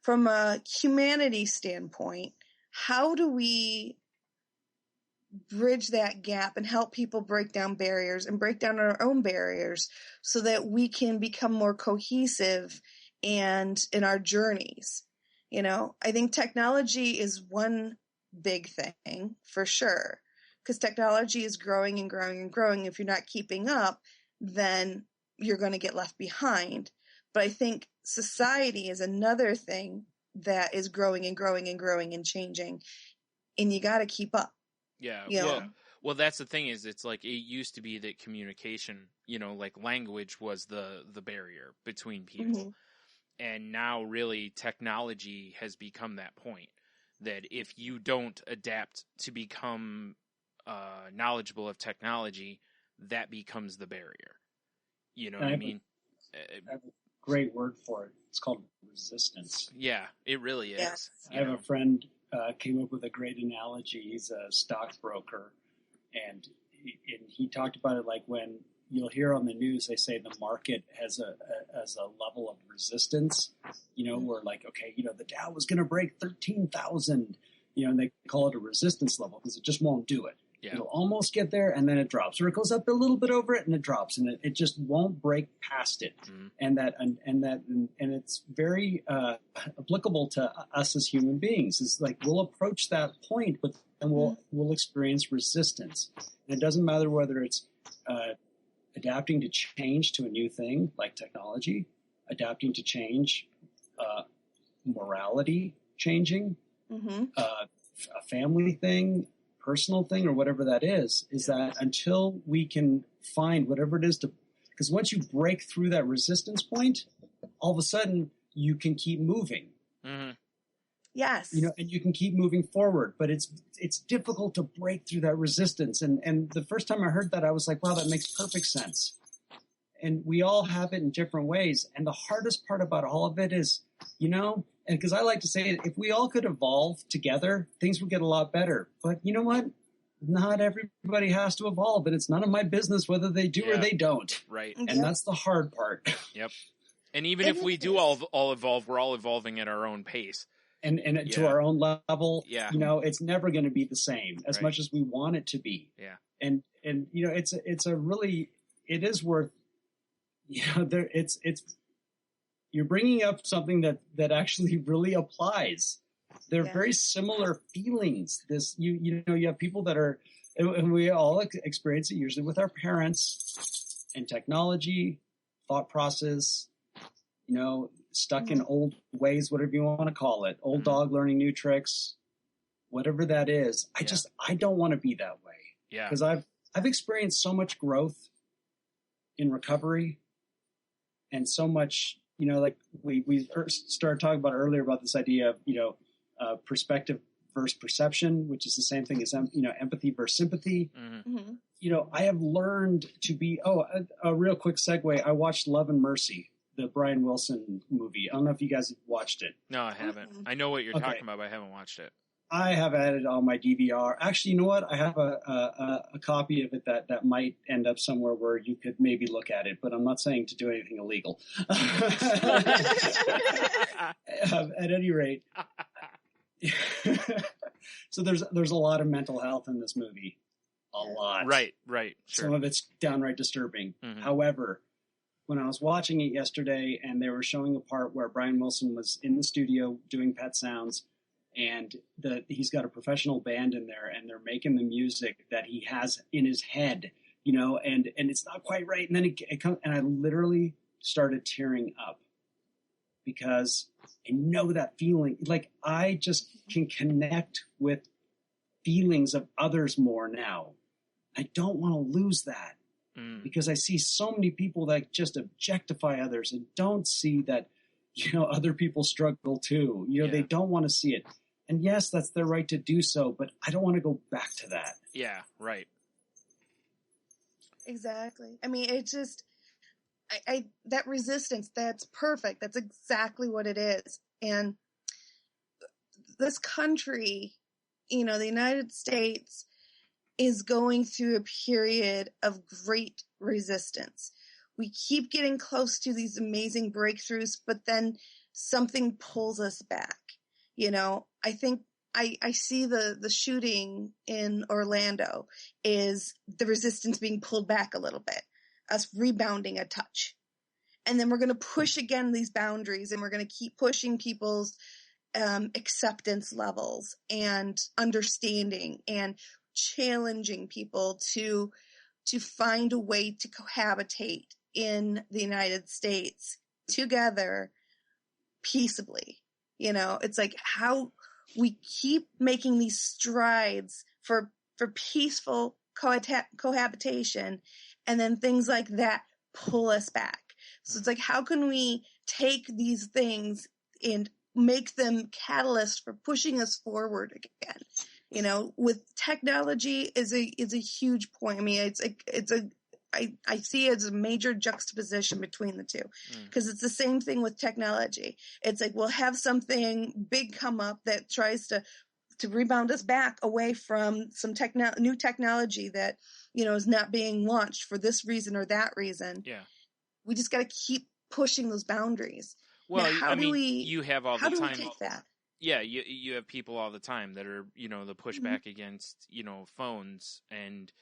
From a humanity standpoint, how do we bridge that gap and help people break down barriers and break down our own barriers so that we can become more cohesive and in our journeys. You know, I think technology is one big thing for sure, because technology is growing and growing and growing. If you're not keeping up, then you're going to get left behind. But I think society is another thing that is growing and growing and growing and changing, and you got to keep up. Yeah. You know? Well, that's the thing is it's like it used to be that communication, you know, like language was the barrier between people. Mm-hmm. And now really technology has become that point that if you don't adapt to become knowledgeable of technology, that becomes the barrier. You know what I mean? I have a great word for it. It's called resistance. Yeah, it really is. Yes. I have a friend came up with a great analogy. He's a stockbroker, and he talked about it like when you'll hear on the news they say the market has a level of resistance. You know, where like, okay, you know, the Dow was going to break 13,000. You know, and they call it a resistance level because it just won't do it. Yeah. It'll almost get there and then it drops, or it goes up a little bit over it and it drops, and it just won't break past it. Mm-hmm. And it's very applicable to us as human beings. Is like we'll approach that point, but then we'll experience resistance. And it doesn't matter whether it's adapting to change to a new thing like technology, adapting to change, morality changing, a family thing, personal thing, or whatever that is that until we can find whatever it is to, because once you break through that resistance point, all of a sudden you can keep moving. Mm-hmm. Yes. You know, and you can keep moving forward, but it's difficult to break through that resistance. And the first time I heard that, I was like, wow, that makes perfect sense. And we all have it in different ways. And the hardest part about all of it is, you know, and because I like to say, if we all could evolve together, things would get a lot better. But you know what? Not everybody has to evolve, and it's none of my business whether they do or they don't. Right. And that's the hard part. Yep. And even if we do all evolve, we're all evolving at our own pace. And to our own level, Yeah. You know, it's never going to be the same as much as we want it to be. Yeah. And you know, it is worth, you know, it's you're bringing up something that actually really applies. They're very similar feelings. You know, you have people that are, and we all experience it usually with our parents and technology, thought process, you know, stuck in old ways, whatever you want to call it, old dog learning new tricks, whatever that is. I don't want to be that way. Yeah. Because I've experienced so much growth in recovery and so much, you know, like we started talking about earlier about this idea of, you know, perspective versus perception, which is the same thing as, you know, empathy versus sympathy. Mm-hmm. You know, I have learned to be, a real quick segue. I watched Love and Mercy, the Brian Wilson movie. I don't know if you guys have watched it. No, I haven't. I know what you're talking about, but I haven't watched it. I have added on my DVR. Actually, you know what? I have a copy of it that might end up somewhere where you could maybe look at it, but I'm not saying to do anything illegal. At any rate, so there's a lot of mental health in this movie. A lot. Right. Sure. Some of it's downright disturbing. Mm-hmm. However, when I was watching it yesterday and they were showing a part where Brian Wilson was in the studio doing Pet Sounds, and he's got a professional band in there, and they're making the music that he has in his head, you know, and it's not quite right. And then it comes, and I literally started tearing up because I know that feeling. Like, I just can connect with feelings of others more now. I don't want to lose that because I see so many people that just objectify others and don't see that, you know, other people struggle too. You know, they don't want to see it. And yes, that's their right to do so, but I don't want to go back to that. Yeah, right. Exactly. I mean, it just, that resistance, that's perfect. That's exactly what it is. And this country, you know, the United States is going through a period of great resistance. We keep getting close to these amazing breakthroughs, but then something pulls us back. You know, I think I see the shooting in Orlando is the resistance being pulled back a little bit, us rebounding a touch. And then we're going to push again these boundaries, and we're going to keep pushing people's acceptance levels and understanding and challenging people to find a way to cohabitate in the United States together peaceably. You know, it's like how we keep making these strides for peaceful cohabitation, and then things like that pull us back. So it's like, how can we take these things and make them catalysts for pushing us forward again? You know, with technology is a huge point. I mean, I see it as a major juxtaposition between the two, because it's the same thing with technology. It's like we'll have something big come up that tries to rebound us back away from some new technology that, you know, is not being launched for this reason or that reason. Yeah. We just got to keep pushing those boundaries. Well, now, you have all the time. How do we take that? Yeah, you have people all the time that are, you know, the pushback against, you know, phones and,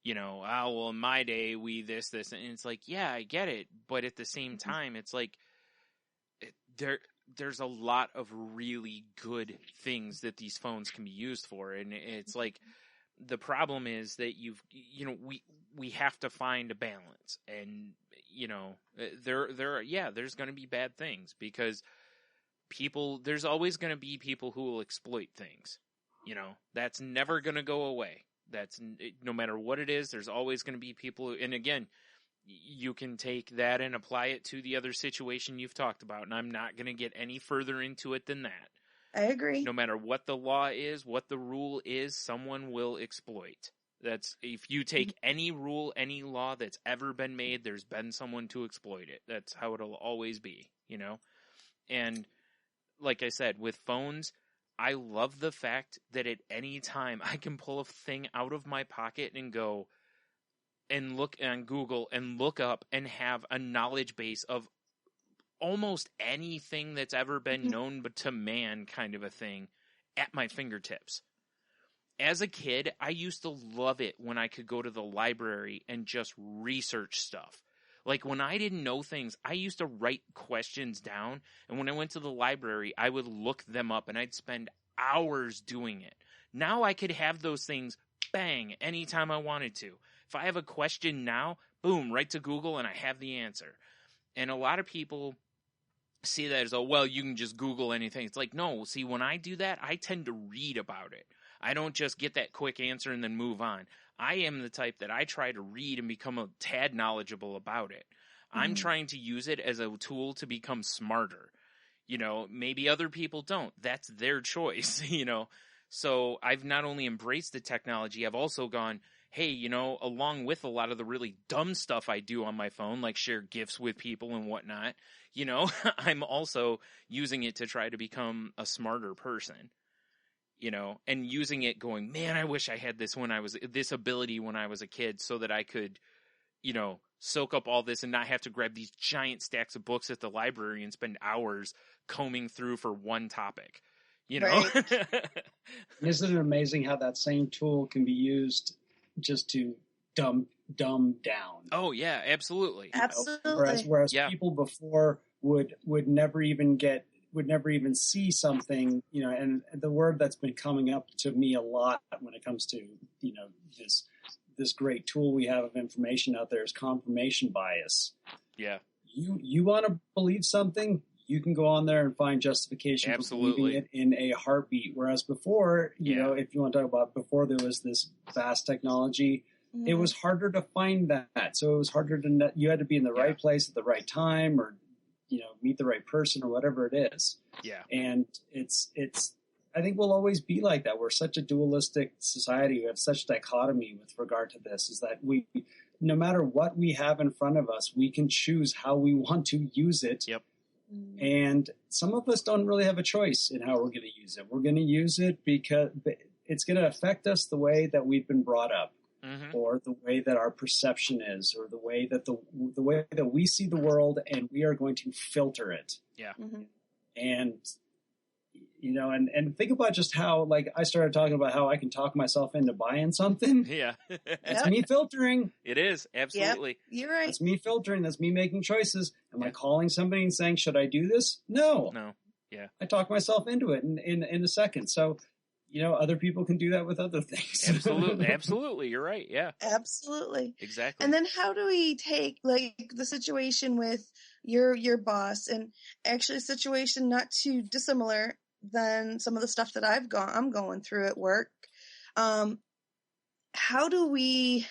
you know, oh, well, in my day, we this, and it's like, yeah, I get it. But at the same time, it's like there's a lot of really good things that these phones can be used for. And it's like, the problem is that we have to find a balance, and, you know, there's going to be bad things, because there's always going to be people who will exploit things. You know, that's never going to go away. That's no matter what it is, there's always going to be people. And again, you can take that and apply it to the other situation you've talked about. And I'm not going to get any further into it than that. I agree. No matter what the law is, what the rule is, someone will exploit. That's, if you take any rule, any law that's ever been made, there's been someone to exploit it. That's how it'll always be, you know? And like I said, with phones, I love the fact that at any time I can pull a thing out of my pocket and go and look on Google and look up and have a knowledge base of almost anything that's ever been known but to man, kind of a thing, at my fingertips. As a kid, I used to love it when I could go to the library and just research stuff. Like, when I didn't know things, I used to write questions down, and when I went to the library, I would look them up, and I'd spend hours doing it. Now I could have those things, bang, anytime I wanted to. If I have a question now, boom, right to Google, and I have the answer. And a lot of people see that as, oh, well, you can just Google anything. It's like, no, see, when I do that, I tend to read about it. I don't just get that quick answer and then move on. I am the type that I try to read and become a tad knowledgeable about it. I'm trying to use it as a tool to become smarter. You know, maybe other people don't. That's their choice, you know. So I've not only embraced the technology, I've also gone, hey, you know, along with a lot of the really dumb stuff I do on my phone, like share GIFs with people and whatnot, you know, I'm also using it to try to become a smarter person. You know, and using it going, man, I wish I had this ability when I was a kid, so that I could, you know, soak up all this and not have to grab these giant stacks of books at the library and spend hours combing through for one topic, you know? Right. Isn't it amazing how that same tool can be used just to dumb down? Oh yeah, absolutely. Absolutely. Whereas people before would never even see something, you know, and the word that's been coming up to me a lot when it comes to, you know, this great tool we have of information out there is confirmation bias. Yeah. You want to believe something, you can go on there and find justification for believing it in a heartbeat. Whereas before, you know, if you want to talk about before there was this vast technology, it was harder to find that. So it was harder to, you had to be in the right place at the right time, or, you know, meet the right person, or whatever it is. Yeah. And it's, I think we'll always be like that. We're such a dualistic society. We have such dichotomy with regard to this, is that we, no matter what we have in front of us, we can choose how we want to use it. Yep. And some of us don't really have a choice in how we're going to use it. We're going to use it because it's going to affect us the way that we've been brought up. Or the way that our perception is, or the way that the way that we see the world, and we are going to filter it. Yeah. And you know, and think about just how, like, I started talking about how I can talk myself into buying something. Yeah. That's me filtering. It is. Absolutely. Yep, you're right. That's me filtering. That's me making choices. Am I calling somebody and saying, should I do this? No. Yeah. I talk myself into it in a second. So, you know, other people can do that with other things. Absolutely. You're right. Yeah. Absolutely. Exactly. And then how do we take like the situation with your boss, and actually a situation not too dissimilar than some of the stuff that I'm going through at work. How do we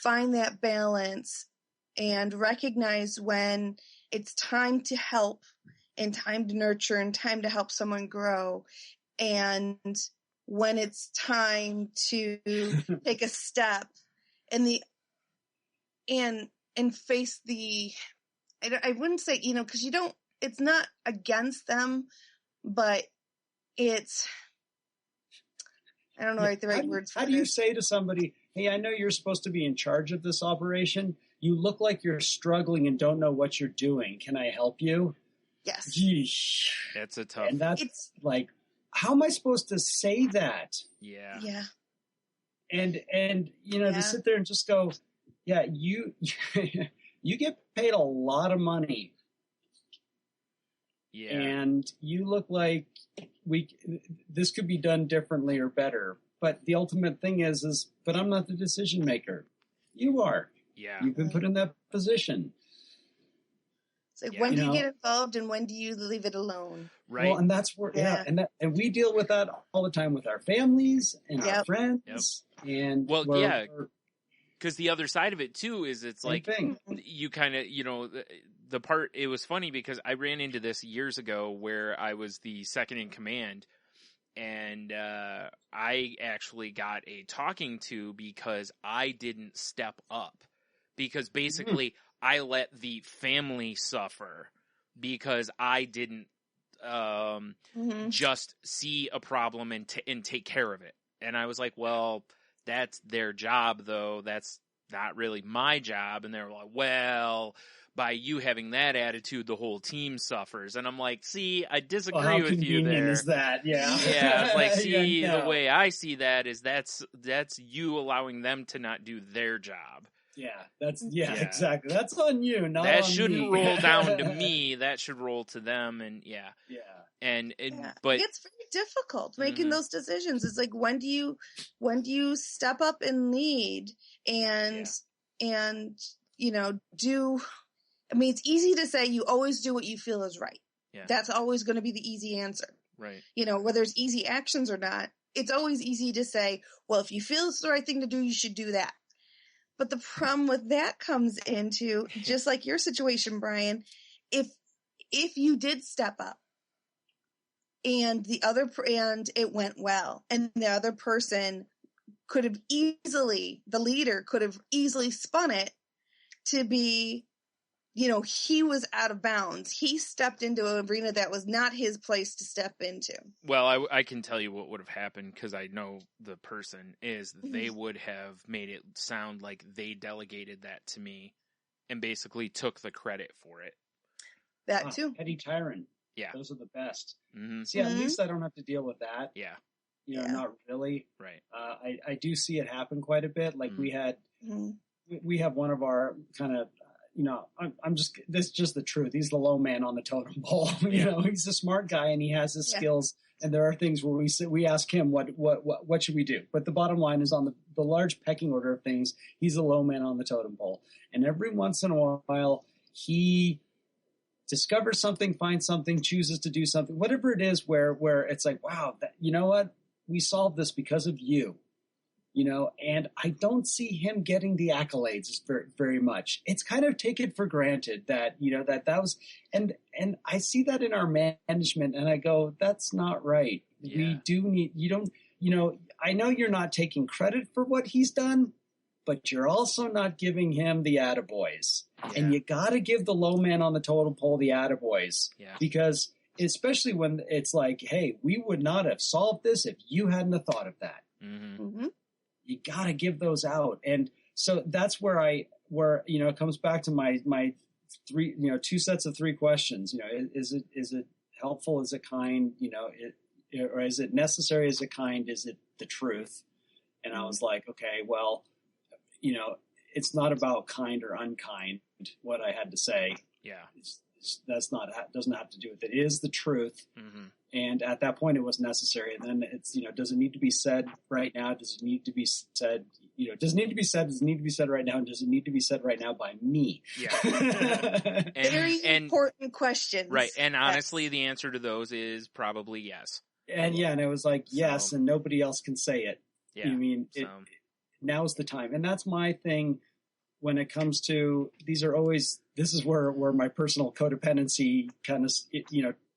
find that balance and recognize when it's time to help and time to nurture and time to help someone grow, and when it's time to take a step and face the, I wouldn't say, you know, because you don't, it's not against them, but it's, I don't know the right words for How do you say to somebody, hey, I know you're supposed to be in charge of this operation. You look like you're struggling and don't know what you're doing. Can I help you? Yes. Yeesh. That's a tough. And that's like, how am I supposed to say that? Yeah. Yeah. And you know, to sit there and just go, yeah, you get paid a lot of money. Yeah. And you look like this could be done differently or better. But the ultimate thing is, but I'm not the decision maker. You are. Yeah. You've been put in that position. It's like, when do you get involved and when do you leave it alone? Right. Well, and that's where, and we deal with that all the time with our families and our friends. And because the other side of it too is it's like you kind of, you know, the part, it was funny because I ran into this years ago where I was the second in command, and I actually got a talking to because I didn't step up, because basically I let the family suffer because I didn't just see a problem and take care of it. And I was like, well, that's their job though. That's not really my job. And they were like, well, by you having that attitude, the whole team suffers. And I'm like, see, I disagree with you there. How convenient is that? Yeah. Yeah. It's like, see, the way I see that is that's you allowing them to not do their job. Yeah, exactly. That's on you, not that on shouldn't me. roll down to me. That should roll to them. And but it's very difficult making those decisions. It's like, when do you step up and lead and you know, do, I mean, it's easy to say you always do what you feel is right. Yeah. That's always going to be the easy answer. Right. You know, whether it's easy actions or not, it's always easy to say, well, if you feel it's the right thing to do, you should do that. But the problem with that comes into, just like your situation, Brian, if you did step up and it went well, and the other person could have easily, the leader could have easily spun it to be, you know, he was out of bounds. He stepped into an arena that was not his place to step into. Well, I can tell you what would have happened, because I know the person is they would have made it sound like they delegated that to me and basically took the credit for it. That too. Petty tyrant. Yeah. Those are the best. Mm-hmm. See, at least I don't have to deal with that. Yeah. You know, not really. Right. I do see it happen quite a bit. Like we have one of our kind of, you know, this is just the truth. He's the low man on the totem pole. You know, he's a smart guy and he has his skills. And there are things where we ask him, what should we do? But the bottom line is, on the large pecking order of things, he's the low man on the totem pole. And every once in a while, he discovers something, finds something, chooses to do something, whatever it is, where it's like, wow, you know what? We solved this because of you. You know, and I don't see him getting the accolades very, very much. It's kind of taken for granted that, you know, that was, and I see that in our management, and I go, that's not right. Yeah. We do need, I know you're not taking credit for what he's done, but you're also not giving him the attaboys. Yeah. And you got to give the low man on the totem pole the attaboys. Yeah. Because especially when it's like, hey, we would not have solved this if you hadn't have thought of that. Mm-hmm. Mm-hmm. You got to give those out. And so that's where you know, it comes back to my three, you know, 2 sets of 3 questions. You know, is it helpful? Is it kind? Or is it necessary? Is it kind? Is it the truth? And I was like, okay, well, it's not about kind or unkind. What I had to say, doesn't have to do with it. It is the truth. Mm-hmm. And at that point, it was necessary. And then it's, does it need to be said right now? Does it need to be said? Does it need to be said? Does it need to be said right now? And does it need to be said right now by me? Yeah. Very important questions. Right. And honestly, the answer to those is probably yes. And and it was like, yes, and nobody else can say it. Yeah. I mean, now's the time. And that's my thing when it comes to, this is where my personal codependency kind of,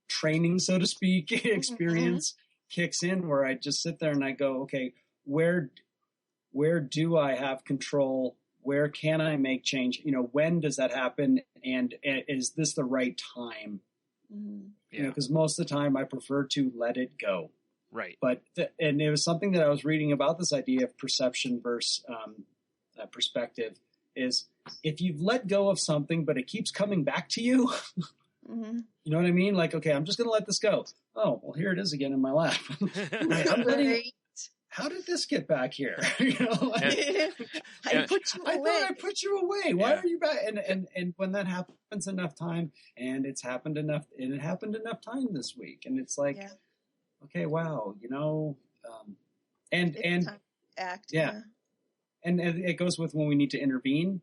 training, so to speak, experience kicks in, where I just sit there and I go, okay, where do I have control? Where can I make change? When does that happen? And is this the right time? Mm-hmm. Because most of the time I prefer to let it go. Right. But, and it was something that I was reading about, this idea of perception versus perspective, is if you've let go of something, but it keeps coming back to you, you know what I mean? Like, okay, I'm just going to let this go. Oh, well, here it is again in my lap. I'm ready. How did this get back here? I put you away. I thought I put you away. Why are you back? And when that happens enough time, and it happened enough time this week, and it's like, okay, wow, and act. Yeah. And it goes with when we need to intervene,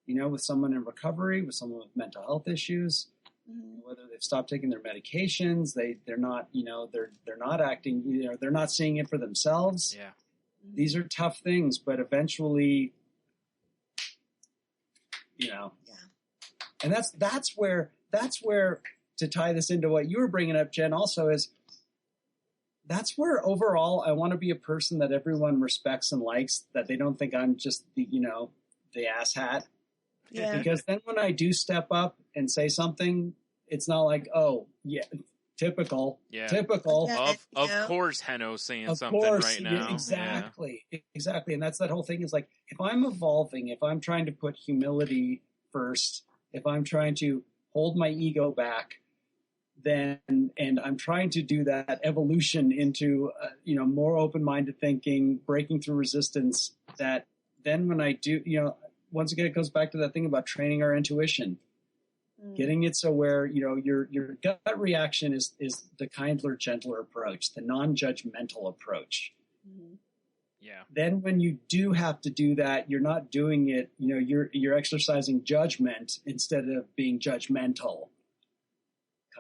with someone in recovery, with someone with mental health issues, whether they've stopped taking their medications, they're not, they're not acting, they're not seeing it for themselves. Yeah. These are tough things, but eventually, and that's where, to tie this into what you were bringing up, Jen, also is, that's where overall I want to be a person that everyone respects and likes, that they don't think I'm just the asshat. Yeah. Because then when I do step up and say something, it's not like, oh, yeah, typical. Yeah. Typical. Yeah, of course Henno's saying something right now. Yeah, exactly. Yeah. Exactly. And that's that whole thing is like, if I'm evolving, if I'm trying to put humility first, if I'm trying to hold my ego back, and I'm trying to do that evolution into, more open-minded thinking, breaking through resistance, that then when I do, once again, it goes back to that thing about training our intuition, getting it so where, your gut reaction is the kinder, gentler approach, the non-judgmental approach. Mm-hmm. Yeah. Then when you do have to do that, you're not doing it, you're exercising judgment instead of being judgmental.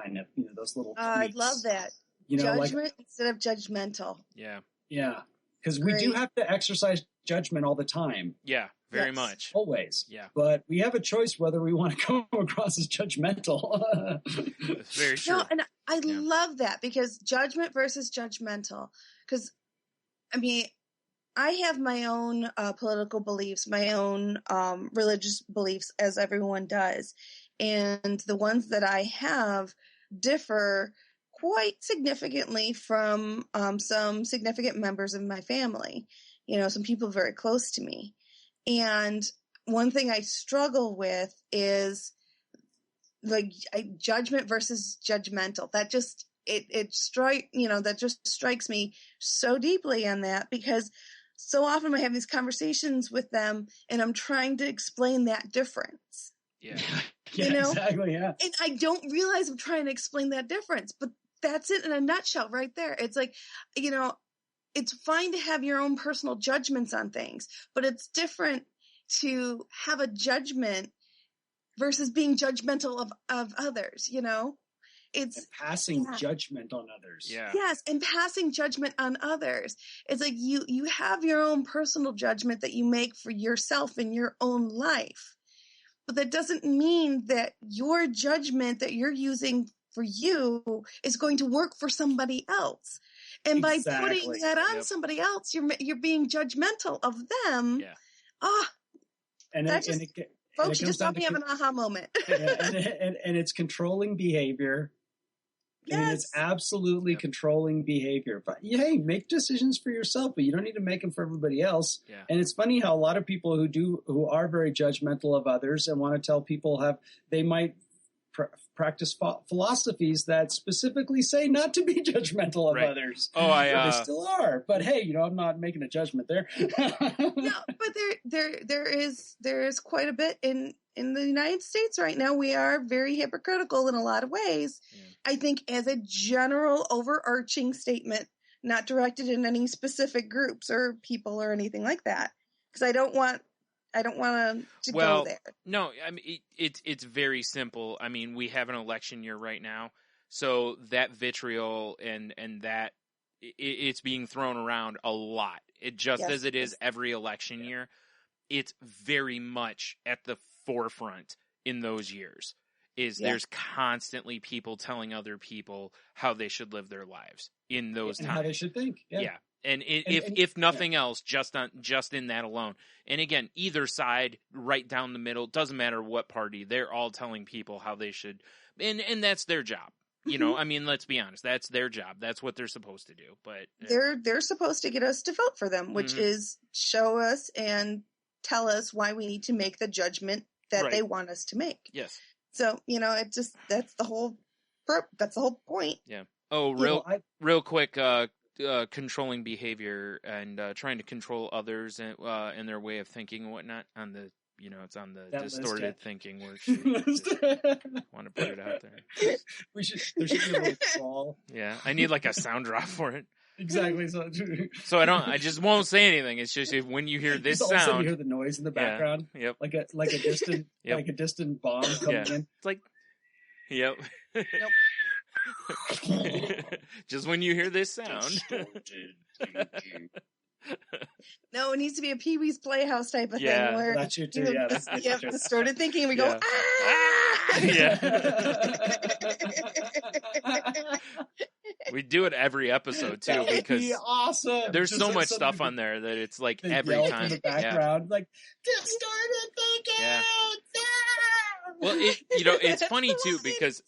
Kind of, those little tweaks. I love that. Judgment instead of judgmental. Yeah. Yeah. Because we do have to exercise judgment all the time. Yeah, very much. Always. Yeah. But we have a choice whether we want to come across as judgmental. That's very true. No, and I love that, because judgment versus judgmental. Because, I have my own political beliefs, my own religious beliefs, as everyone does. And the ones that I have differ quite significantly from some significant members of my family, some people very close to me. And one thing I struggle with is judgment versus judgmental. That just, that just strikes me so deeply on that, because so often I have these conversations with them and I'm trying to explain that difference. Yeah. Exactly. Yeah. And I don't realize I'm trying to explain that difference, but that's it in a nutshell right there. It's like, it's fine to have your own personal judgments on things, but it's different to have a judgment versus being judgmental of others, It's and passing judgment on others. Yeah. Yes, and passing judgment on others. It's like you have your own personal judgment that you make for yourself in your own life. But that doesn't mean that your judgment that you're using for you is going to work for somebody else. And by putting that on somebody else, you're being judgmental of them. Yeah. Folks, you just saw me have an aha moment. and it's controlling behavior. Yes. And it's absolutely controlling behavior. But hey, make decisions for yourself, but you don't need to make them for everybody else. Yeah. And it's funny how a lot of people who are very judgmental of others and want to tell people they might practice philosophies that specifically say not to be judgmental of others. Oh, they still are. But hey, I'm not making a judgment there. No, but there is quite a bit in the United States right now. We are very hypocritical in a lot of ways. Yeah. I think as a general overarching statement, not directed in any specific groups or people or anything like that, because I don't want to go there. No, I mean it's very simple. I mean, we have an election year right now, so that vitriol and that it's being thrown around a lot. It just as it is every election year, it's very much at the forefront in those years. There's constantly people telling other people how they should live their lives in those times, how they should think. Yeah. And if nothing else, just in that alone. And again, either side, right down the middle, doesn't matter what party, they're all telling people how they should, and that's their job. I mean, let's be honest, that's their job. That's what they're supposed to do. But they're supposed to get us to vote for them, which is show us and tell us why we need to make the judgment that they want us to make. Yes. So, that's the whole point. Yeah. Oh, real quick, controlling behavior and trying to control others and their way of thinking and whatnot on the, it's on the that distorted thinking worksheet. Want to put it out there. There should be a little crawl. Yeah. I need like a sound drop for it. Exactly. So I just won't say anything. It's just when you hear this sound, all of a sudden you hear the noise in the background. Yep. Like a distant like a distant bomb coming in. It's like, yep. Just when you hear this sound. No, it needs to be a Pee-wee's Playhouse type of thing where that's you too. distorted thinking. We go We do it every episode too because awesome. There's so much stuff on there that it's like every time in the background, like distorted thinking. Yeah. Well, it's funny too because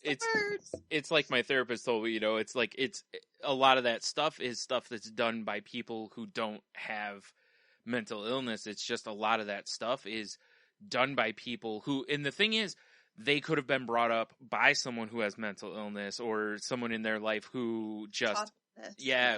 it's like my therapist told me. It's like it's a lot of that stuff is stuff that's done by people who don't have mental illness. It's just a lot of that stuff is done by people who, and the thing is, they could have been brought up by someone who has mental illness or someone in their life who just,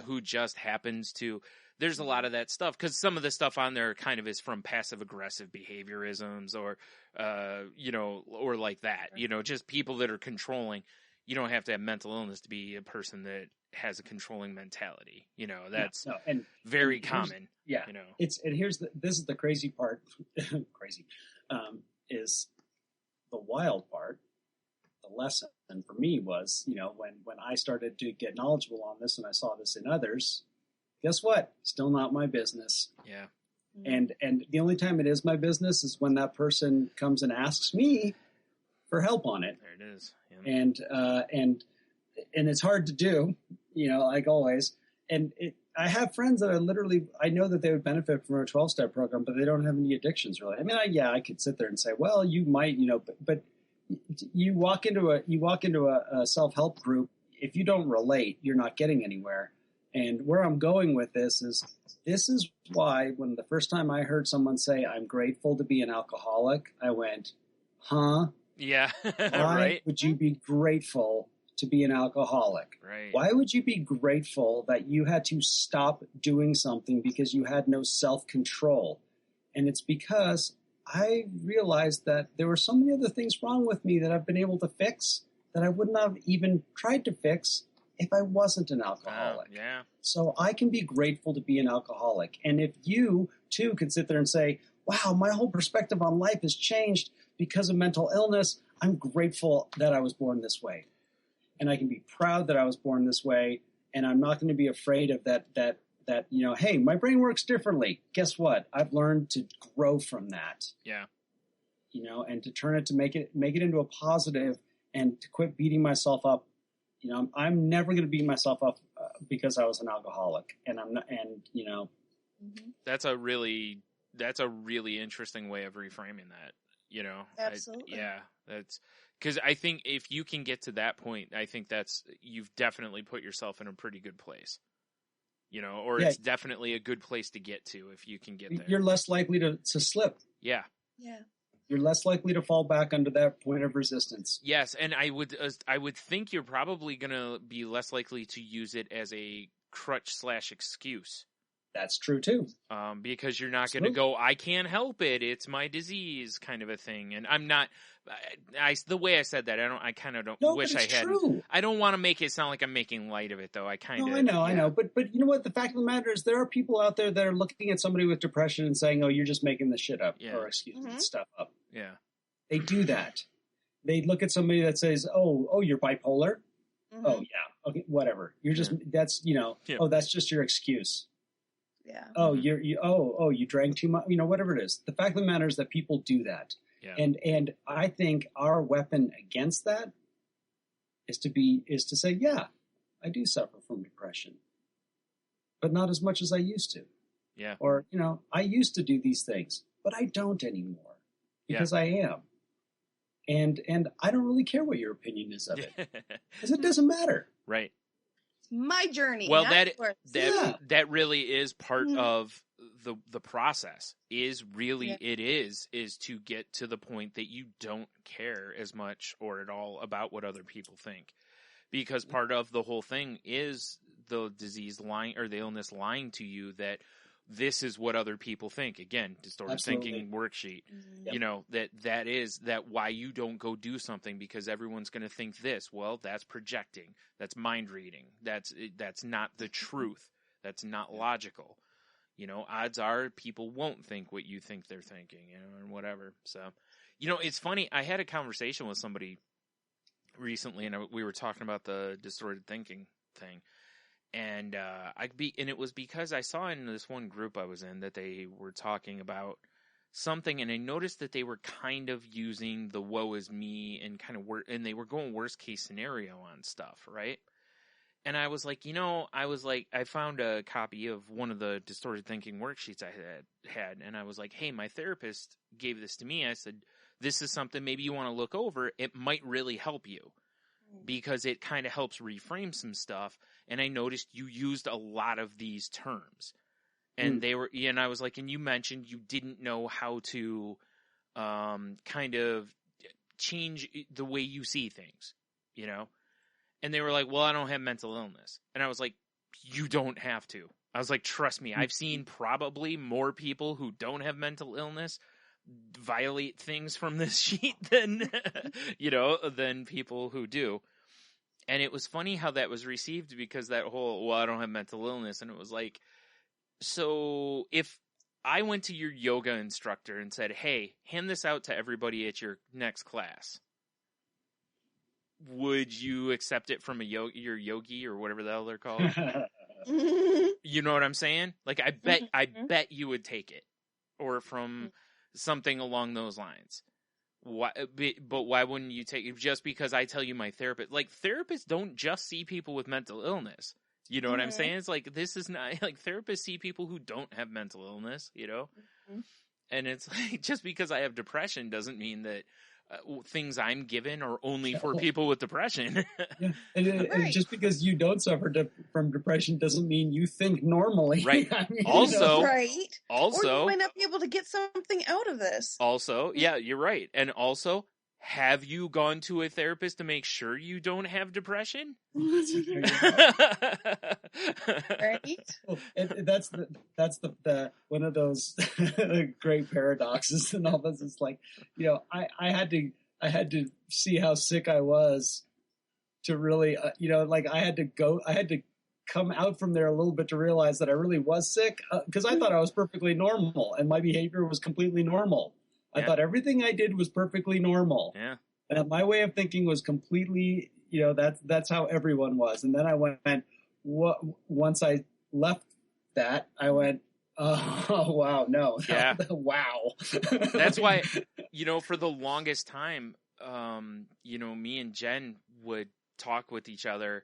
who just happens to. There's a lot of that stuff because some of the stuff on there kind of is from passive aggressive behaviorisms or, or like that, just people that are controlling. You don't have to have mental illness to be a person that has a controlling mentality. That's very common. Yeah. This is the crazy part. Crazy, is the wild part. The lesson for me was, when I started to get knowledgeable on this and I saw this in others, guess what? Still not my business. Yeah. And the only time it is my business is when that person comes and asks me for help on it. There it is. Yeah. And it's hard to do, like always. And I have friends that I know that they would benefit from a 12-step program, but they don't have any addictions really. I mean, I could sit there and say, well, you might, but you walk into a self-help group. If you don't relate, you're not getting anywhere. And where I'm going with this is why when the first time I heard someone say, I'm grateful to be an alcoholic, I went, huh? Yeah. Why would you be grateful to be an alcoholic? Right. Why would you be grateful that you had to stop doing something because you had no self-control? And it's because I realized that there were so many other things wrong with me that I've been able to fix that I wouldn't have even tried to fix if I wasn't an alcoholic. Yeah. So I can be grateful to be an alcoholic. And if you, too, can sit there and say, wow, my whole perspective on life has changed because of mental illness, I'm grateful that I was born this way. And I can be proud that I was born this way. And I'm not going to be afraid of that, hey, my brain works differently. Guess what? I've learned to grow from that. Yeah. And to turn it to make it into a positive and to quit beating myself up. I'm never going to beat myself up because I was an alcoholic, and I'm not. And that's a really interesting way of reframing that. Absolutely. That's because I think if you can get to that point, I think you've definitely put yourself in a pretty good place. It's definitely a good place to get to if you can get there. You're less likely to slip. Yeah. Yeah. You're less likely to fall back under that point of resistance. Yes, and I would think you're probably going to be less likely to use it as a crutch/excuse. That's true too. Because you're not going to go, I can't help it, it's my disease, kind of a thing. And I'm not. The way I said that, I kind of don't wish I had. I don't want to make it sound like I'm making light of it, though. I know. But you know what? The fact of the matter is, there are people out there that are looking at somebody with depression and saying, "Oh, you're just making this shit up," or stuff up. Yeah, they do that. They look at somebody that says, "Oh, you're bipolar." Mm-hmm. Oh yeah, okay, whatever. You're just that's Oh, that's just your excuse. Yeah. Oh, you drank too much. Whatever it is. The fact of the matter is that people do that. Yeah. And I think our weapon against that is to say, yeah, I do suffer from depression, but not as much as I used to. Yeah. Or, I used to do these things, but I don't anymore because I am. And I don't really care what your opinion is of it because it doesn't matter. Right. It's my journey. Well, that really is part of the process. It is to get to the point that you don't care as much or at all about what other people think, because part of the whole thing is the disease lying or the illness lying to you that this is what other people think. Again, distorted thinking worksheet. Mm-hmm. That why you don't go do something because everyone's going to think this. Well, that's projecting. That's mind reading. That's not the truth. That's not logical. Odds are people won't think what you think they're thinking, and whatever. So, it's funny. I had a conversation with somebody recently, and we were talking about the distorted thinking thing. And it was because I saw in this one group I was in that they were talking about something, and I noticed that they were kind of using the woe is me and and they were going worst case scenario on stuff, right? And I was like, I found a copy of one of the distorted thinking worksheets I had, and I was like, hey, my therapist gave this to me. I said, this is something maybe you want to look over. It might really help you because it kind of helps reframe some stuff. And I noticed you used a lot of these terms, and they were, and I was like, and you mentioned you didn't know how to, kind of change the way you see things, and they were like, well, I don't have mental illness. And I was like, you don't have to. I was like, trust me, I've seen probably more people who don't have mental illness violate things from this sheet than, than people who do. And it was funny how that was received because that whole, well, I don't have mental illness. And it was like, so if I went to your yoga instructor and said, hey, hand this out to everybody at your next class, would you accept it from your yogi or whatever the hell they're called? You know what I'm saying? Like, I bet you would take it, or from something along those lines. Why? But why wouldn't you take it? Just because I tell you my therapist, like, therapists don't just see people with mental illness. You know what I'm saying? It's like, this is not like therapists see people who don't have mental illness, and it's like, just because I have depression doesn't mean that things I'm given are only for people with depression. And just because you don't suffer from depression doesn't mean you think normally. Right. Also, right. Also, or you might not be able to get something out of this. Also, yeah, you're right. And also, have you gone to a therapist to make sure you don't have depression? Right. Well, that's the one of those great paradoxes and all this. It's like, I had to see how sick I was to really, I had to come out from there a little bit to realize that I really was sick, because I thought I was perfectly normal and my behavior was completely normal. I thought everything I did was perfectly normal. Yeah. And my way of thinking was completely, that's how everyone was. And then I went, once I left that, I went, oh wow, no. Yeah. Wow. That's why, for the longest time, me and Jen would talk with each other,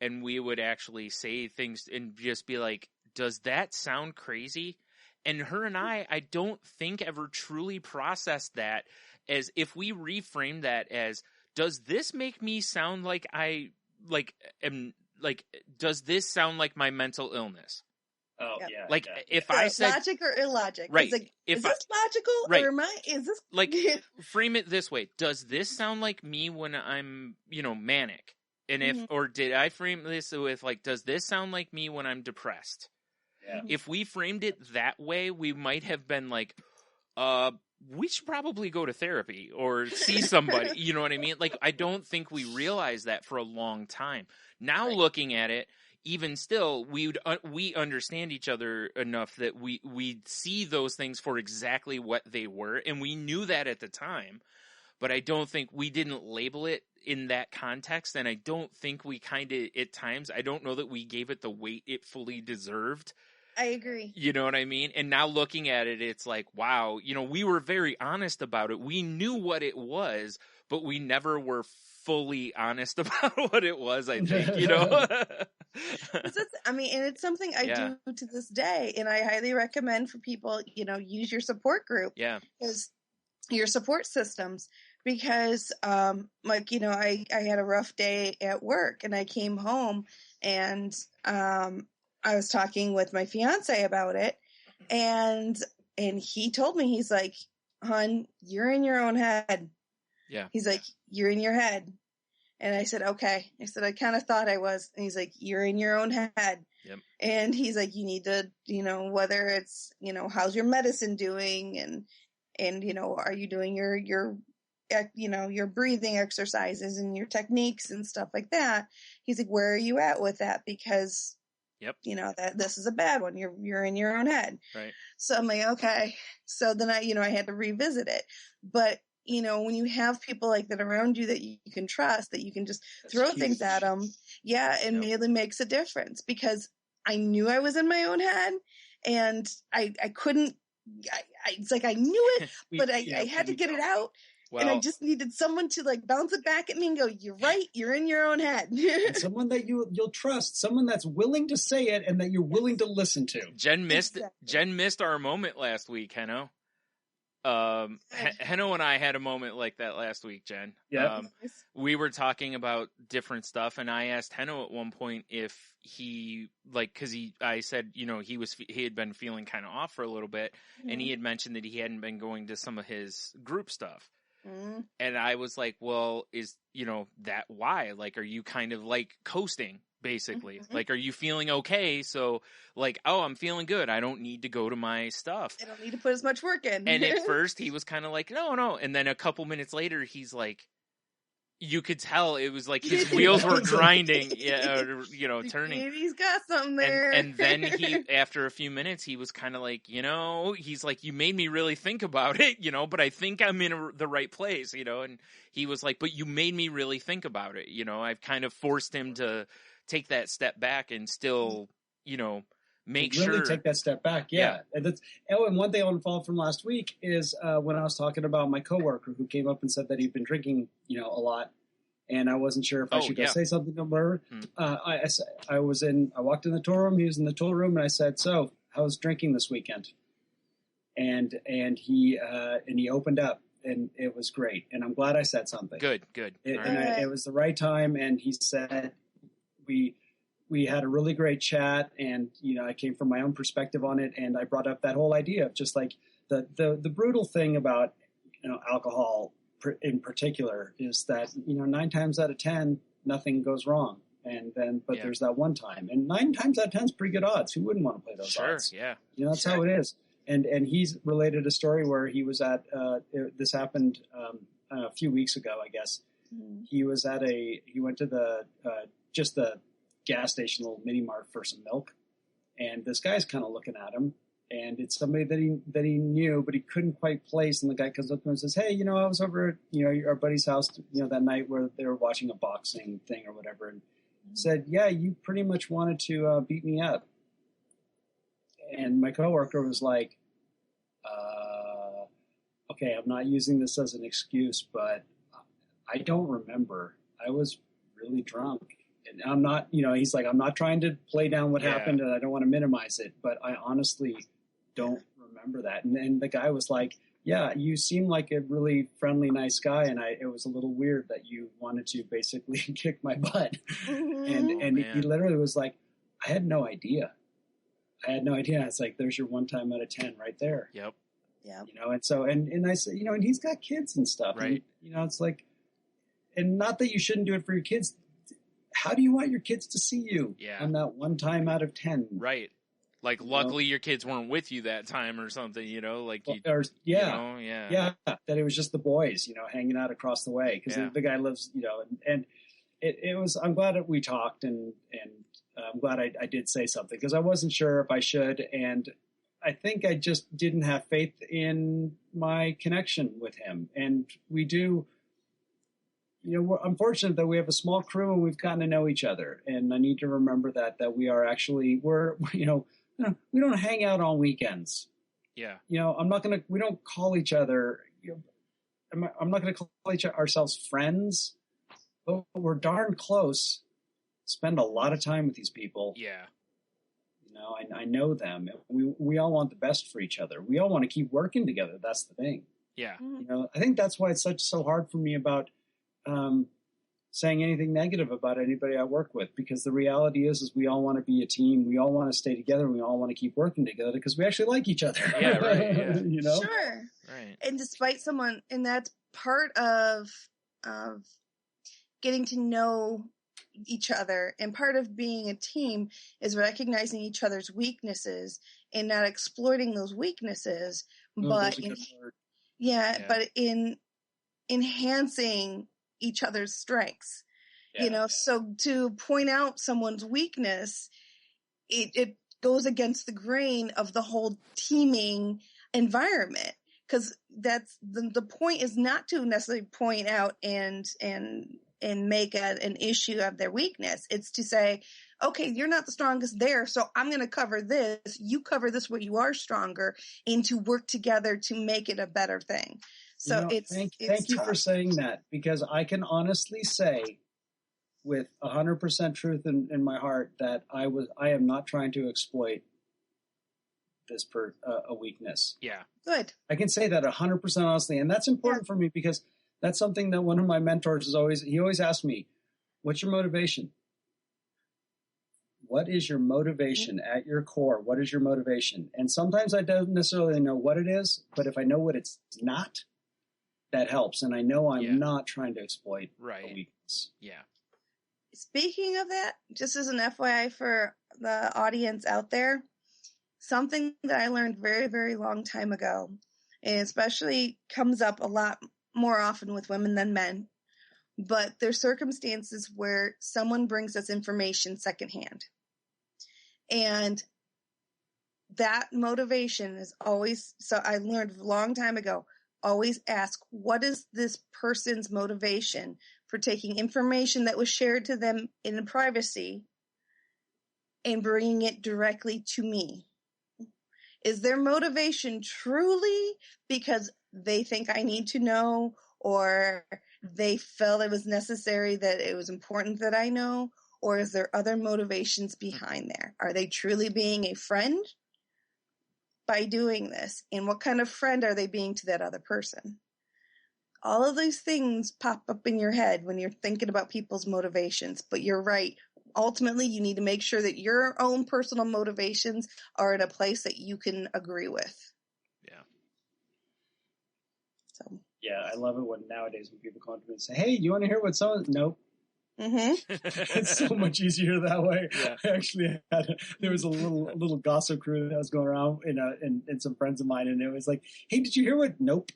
and we would actually say things and just be like, does that sound crazy? And her and I don't think ever truly processed that as, if we reframe that as, does this make me sound like does this sound like my mental illness? Oh, Yep. yeah. Like, yeah. if I said... logic or illogic. Right. It's like, If is this logical right. or is this... Like, frame it this way. Does this sound like me when I'm, manic? And if, or did I frame this with, like, does this sound like me when I'm depressed? Yeah. If we framed it that way, we might have been like, we should probably go to therapy or see somebody. You know what I mean? Like, I don't think we realized that for a long time. Now, looking at it, even still, we understand each other enough that we see those things for exactly what they were, and we knew that at the time. But I don't think we didn't label it in that context, and I don't think we kind of, at times, I don't know that we gave it the weight it fully deserved. I agree. You know what I mean? And now looking at it, it's like, wow, we were very honest about it. We knew what it was, but we never were fully honest about what it was, I think, And it's something I do to this day, and I highly recommend for people, use your support group. Yeah. Because your support systems, because I had a rough day at work, and I came home, and I was talking with my fiance about it, and he told me, he's like, "Hun, you're in your own head." Yeah. He's like, "You're in your head." And I said, "Okay." I said, "I kind of thought I was." And he's like, "You're in your own head." Yep. And he's like, "You need to, whether it's, how's your medicine doing? And are you doing your breathing exercises and your techniques and stuff like that?" He's like, "Where are you at with that? Because, that this is a bad one. You're in your own head." Right. So I'm like, okay. So then I had to revisit it. But, when you have people like that around you that you can trust, that you can just throw things at them. Yeah. It really makes a difference, because I knew I was in my own head, and I couldn't, it's like I knew it, but I had to get it out. Well, and I just needed someone to like bounce it back at me and go, "You're right. You're in your own head." And someone that you'll trust, someone that's willing to say it and that you're willing to listen to. Jen missed our moment last week, Henno. Henno and I had a moment like that last week, Jen. Yeah. We were talking about different stuff, and I asked Henno at one point if he, I said, he had been feeling kind of off for a little bit, and he had mentioned that he hadn't been going to some of his group stuff. Mm-hmm. And I was like, well, is, that why? Like, are you kind of like coasting, basically? Mm-hmm. Like, are you feeling okay? So, like, oh, I'm feeling good. I don't need to go to my stuff. I don't need to put as much work in. And at first he was kind of like, no. And then a couple minutes later, he's like, you could tell it was like his wheels were grinding, turning. He's got something there. And then after a few minutes, he was kind of like, he's like, you made me really think about it, but I think I'm in the right place, and he was like, but you made me really think about it. I've kind of forced him to take that step back and still, make really sure. Take that step back. Yeah. And one thing I want to follow from last week is when I was talking about my coworker who came up and said that he'd been drinking, a lot, and I wasn't sure if I should go say something to her. I walked in the tool room. He was in the tool room, and I said, "So, how was drinking this weekend?" And he opened up, and it was great. And I'm glad I said something. Good. It was the right time. And he said, we had a really great chat, and I came from my own perspective on it, and I brought up that whole idea of just like the brutal thing about alcohol in particular is that 9 times out of 10 nothing goes wrong, and then there's that one time, and 9 times out of 10 is pretty good odds. Who wouldn't want to play those odds? Yeah, that's how it is. And he's related a story where he was at this happened a few weeks ago, I guess. Mm-hmm. He went to the gas station, little mini mart for some milk, and this guy's kind of looking at him, and it's somebody that he knew, but he couldn't quite place. And the guy comes up to him and says, "Hey, I was over at our buddy's house, that night where they were watching a boxing thing or whatever," and said, "Yeah, you pretty much wanted to beat me up." And my coworker was like, "Okay, I'm not using this as an excuse, but I don't remember. I was really drunk." And I'm not, he's like, "I'm not trying to play down what happened, and I don't want to minimize it, but I honestly don't remember that." And then the guy was like, "Yeah, you seem like a really friendly, nice guy, and it was a little weird that you wanted to basically kick my butt." Mm-hmm. And he literally was like, "I had no idea. I had no idea. It's like, there's your 1 time out of 10 right there. Yep. Yeah. And so, and I said, and he's got kids and stuff. Right. And, it's like, and not that you shouldn't do it for your kids. How do you want your kids to see you on that 1 time out of 10? Right. Like, luckily your kids weren't with you that time or something, like you, that it was just the boys, hanging out across the way. Cause the guy lives, and it was, I'm glad that we talked and I'm glad I did say something because I wasn't sure if I should. And I think I just didn't have faith in my connection with him. And we do, I'm fortunate that we have a small crew and we've gotten to know each other. And I need to remember that we are actually, we don't hang out on weekends. Yeah. we don't call each other, I'm not going to call ourselves friends, but we're darn close. Spend a lot of time with these people. Yeah. I know them. We all want the best for each other. We all want to keep working together. That's the thing. Yeah. I think that's why it's so hard for me about saying anything negative about anybody I work with, because the reality is we all want to be a team. We all want to stay together. We all want to keep working together because we actually like each other. Yeah, right. Yeah. Sure. Right. And despite someone, and that's part of getting to know each other, and part of being a team is recognizing each other's weaknesses and not exploiting those weaknesses, but in enhancing each other's strengths. So to point out someone's weakness, it goes against the grain of the whole teaming environment, because that's the point is not to necessarily point out and make an issue of their weakness. It's to say, okay, you're not the strongest there, so I'm going to cover this. You cover this where you are stronger, and to work together to make it a better thing. So thank you for saying that, because I can honestly say with 100% truth in my heart that I am not trying to exploit this a weakness. Yeah. Good. I can say that 100% honestly, and that's important for me because that's something that one of my mentors always asked me, what's your motivation? What is your motivation at your core? What is your motivation? And sometimes I don't necessarily know what it is, but if I know what it's not, that helps. And I know I'm not trying to exploit a weakness. Yeah. Speaking of that, just as an FYI for the audience out there, something that I learned very, very long time ago, and especially comes up a lot more often with women than men, but there's circumstances where someone brings us information secondhand. And that motivation is always, so I learned a long time ago, always ask, what is this person's motivation for taking information that was shared to them in privacy and bringing it directly to me? Is their motivation truly because they think I need to know, or they felt it was necessary, that it was important that I know, or is there other motivations behind there? Are they truly being a friend by doing this? And what kind of friend are they being to that other person? All of these things pop up in your head when you're thinking about people's motivations, but you're right. Ultimately, you need to make sure that your own personal motivations are in a place that you can agree with. Yeah. So. Yeah, I love it nowadays when people come up to me and say, "Hey, you want to hear what someone?" Nope. Mm-hmm. It's so much easier that way. Yeah. I actually there was a little gossip crew that was going around and some friends of mine, and it was like, "Hey, did you hear what?" Nope.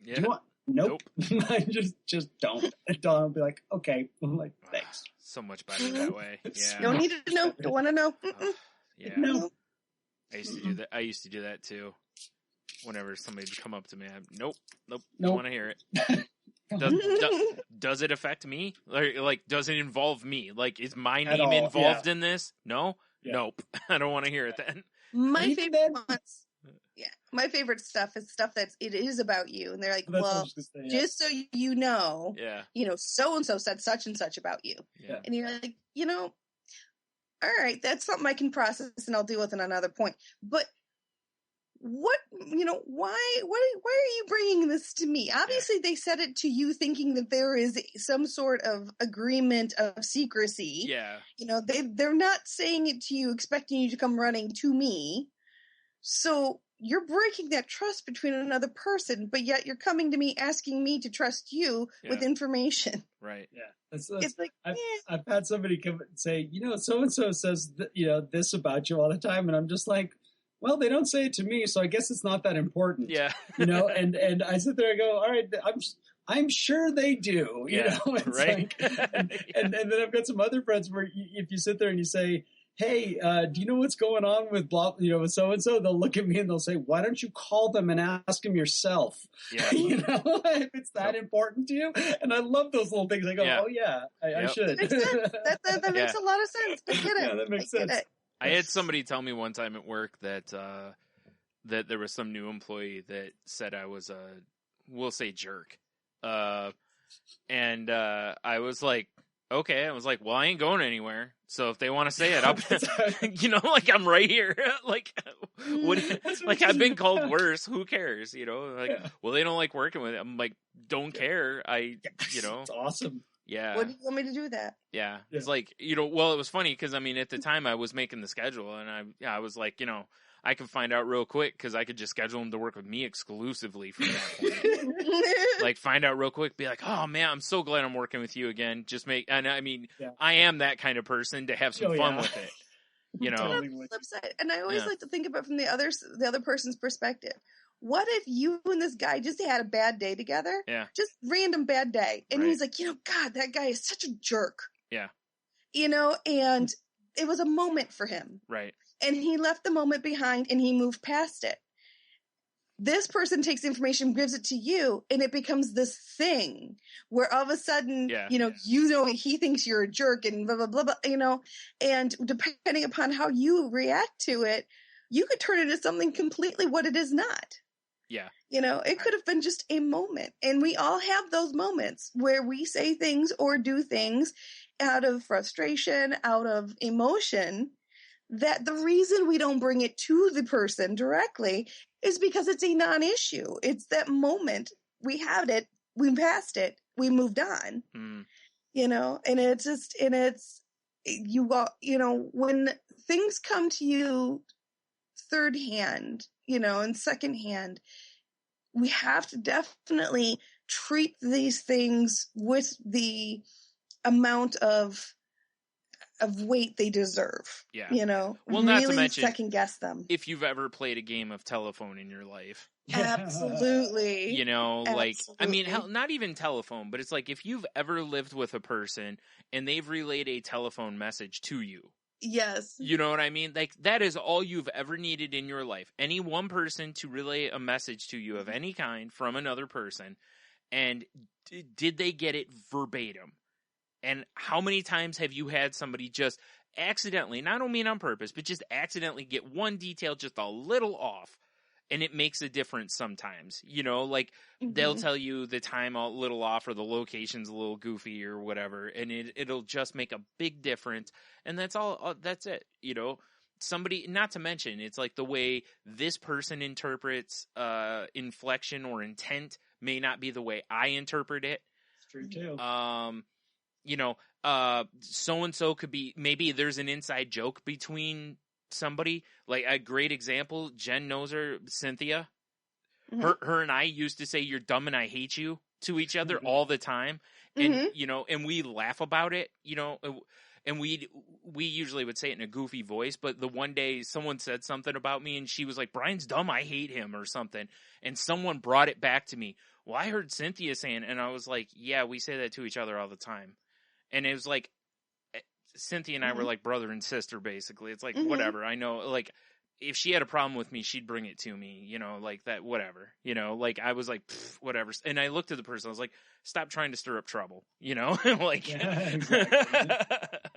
Yeah. Do you want? Nope. I just don't. I'll be like, okay. I'm like, thanks. So much better that way. Yeah. Don't need to know. Don't want to know. Yeah. No. I used to do that too. Whenever somebody would come up to me, nope. Don't want to hear it. Does it affect me? Like, does it involve me? Like, is my name involved in this? No? Yeah. Nope. I don't want to hear it then. My favorite stuff is stuff it is about you. And they're like, just so you know, so-and-so said such and such about you. Yeah. And you're like, all right, that's something I can process and I'll deal with in another point. But what, why are you bringing this to me? Obviously, they said it to you thinking that there is some sort of agreement of secrecy. Yeah. They're not saying it to you, expecting you to come running to me. So you're breaking that trust between another person, but yet you're coming to me asking me to trust you with information. Right. Yeah. It's like, I've had somebody come and say, so-and-so says, this about you all the time. And I'm just like, well, they don't say it to me, so I guess it's not that important. Yeah. And I sit there and go, all right, I'm sure they do, it's right. like, and then I've got some other friends where if you sit there and you say, hey, do you know what's going on with with so-and-so? They'll look at me and they'll say, why don't you call them and ask them yourself? Yeah. If it's that important to you. And I love those little things. I go, oh yeah, I should. That makes sense. That makes a lot of sense. I get it. Yeah, that makes sense. I had somebody tell me one time at work that there was some new employee that said I was we'll say jerk. And I was like, okay. I was like, well, I ain't going anywhere. So if they want to say it, I'll, I'm right here. I've been called worse. Who cares? Well, they don't like working with it. I'm like, don't care. It's awesome. Yeah. What do you want me to do with that? Yeah. It's like, well, it was funny because, at the time I was making the schedule and I was like, I could find out real quick because I could just schedule them to work with me exclusively from that point. Like, find out real quick, be like, oh man, I'm so glad I'm working with you again. I am that kind of person to have some fun with it. Totally. The flip side. And I always like to think about from the other person's perspective. What if you and this guy just had a bad day together? Yeah. Just random bad day. And right. he's like, God, that guy is such a jerk. Yeah. And it was a moment for him. Right. And he left the moment behind and he moved past it. This person takes information, gives it to you, and it becomes this thing where all of a sudden, he thinks you're a jerk and blah, blah, blah, blah, and depending upon how you react to it, you could turn it into something completely what it is not. Yeah. It could have been just a moment. And we all have those moments where we say things or do things out of frustration, out of emotion, that the reason we don't bring it to the person directly is because it's a non-issue. It's that moment. We had it. We passed it. We moved on. Mm. And it's just, when things come to you third hand, and second hand, we have to definitely treat these things with the amount of weight they deserve. Yeah. Well, really not to mention, second guess them. If you've ever played a game of telephone in your life. Absolutely. Absolutely. Hell, not even telephone, but it's like if you've ever lived with a person and they've relayed a telephone message to you. Yes. You know what I mean? Like, that is all you've ever needed in your life. Any one person to relay a message to you of any kind from another person. And did they get it verbatim? And how many times have you had somebody just accidentally, and I don't mean on purpose, but just accidentally get one detail just a little off, and it makes a difference sometimes. They'll tell you the time a little off or the location's a little goofy or whatever, and it'll just make a big difference, and that's all. That's it. Somebody, not to mention, it's like the way this person interprets inflection or intent may not be the way I interpret it. It's true too. So-and-so could be, maybe there's an inside joke between somebody. Like a great example, Jen knows her, Cynthia. Mm-hmm. Her and I used to say, you're dumb and I hate you to each other all the time. And, and we laugh about it, and we usually would say it in a goofy voice, but the one day someone said something about me and she was like, Brian's dumb, I hate him or something. And someone brought it back to me. Well, I heard Cynthia saying, and I was like, yeah, we say that to each other all the time. And it was like, Cynthia and I were like brother and sister, basically. It's like, whatever. I know, like, if she had a problem with me, she'd bring it to me, like that, whatever, like, I was like, whatever. And I looked at the person, I was like, stop trying to stir up trouble, like. Yeah, exactly.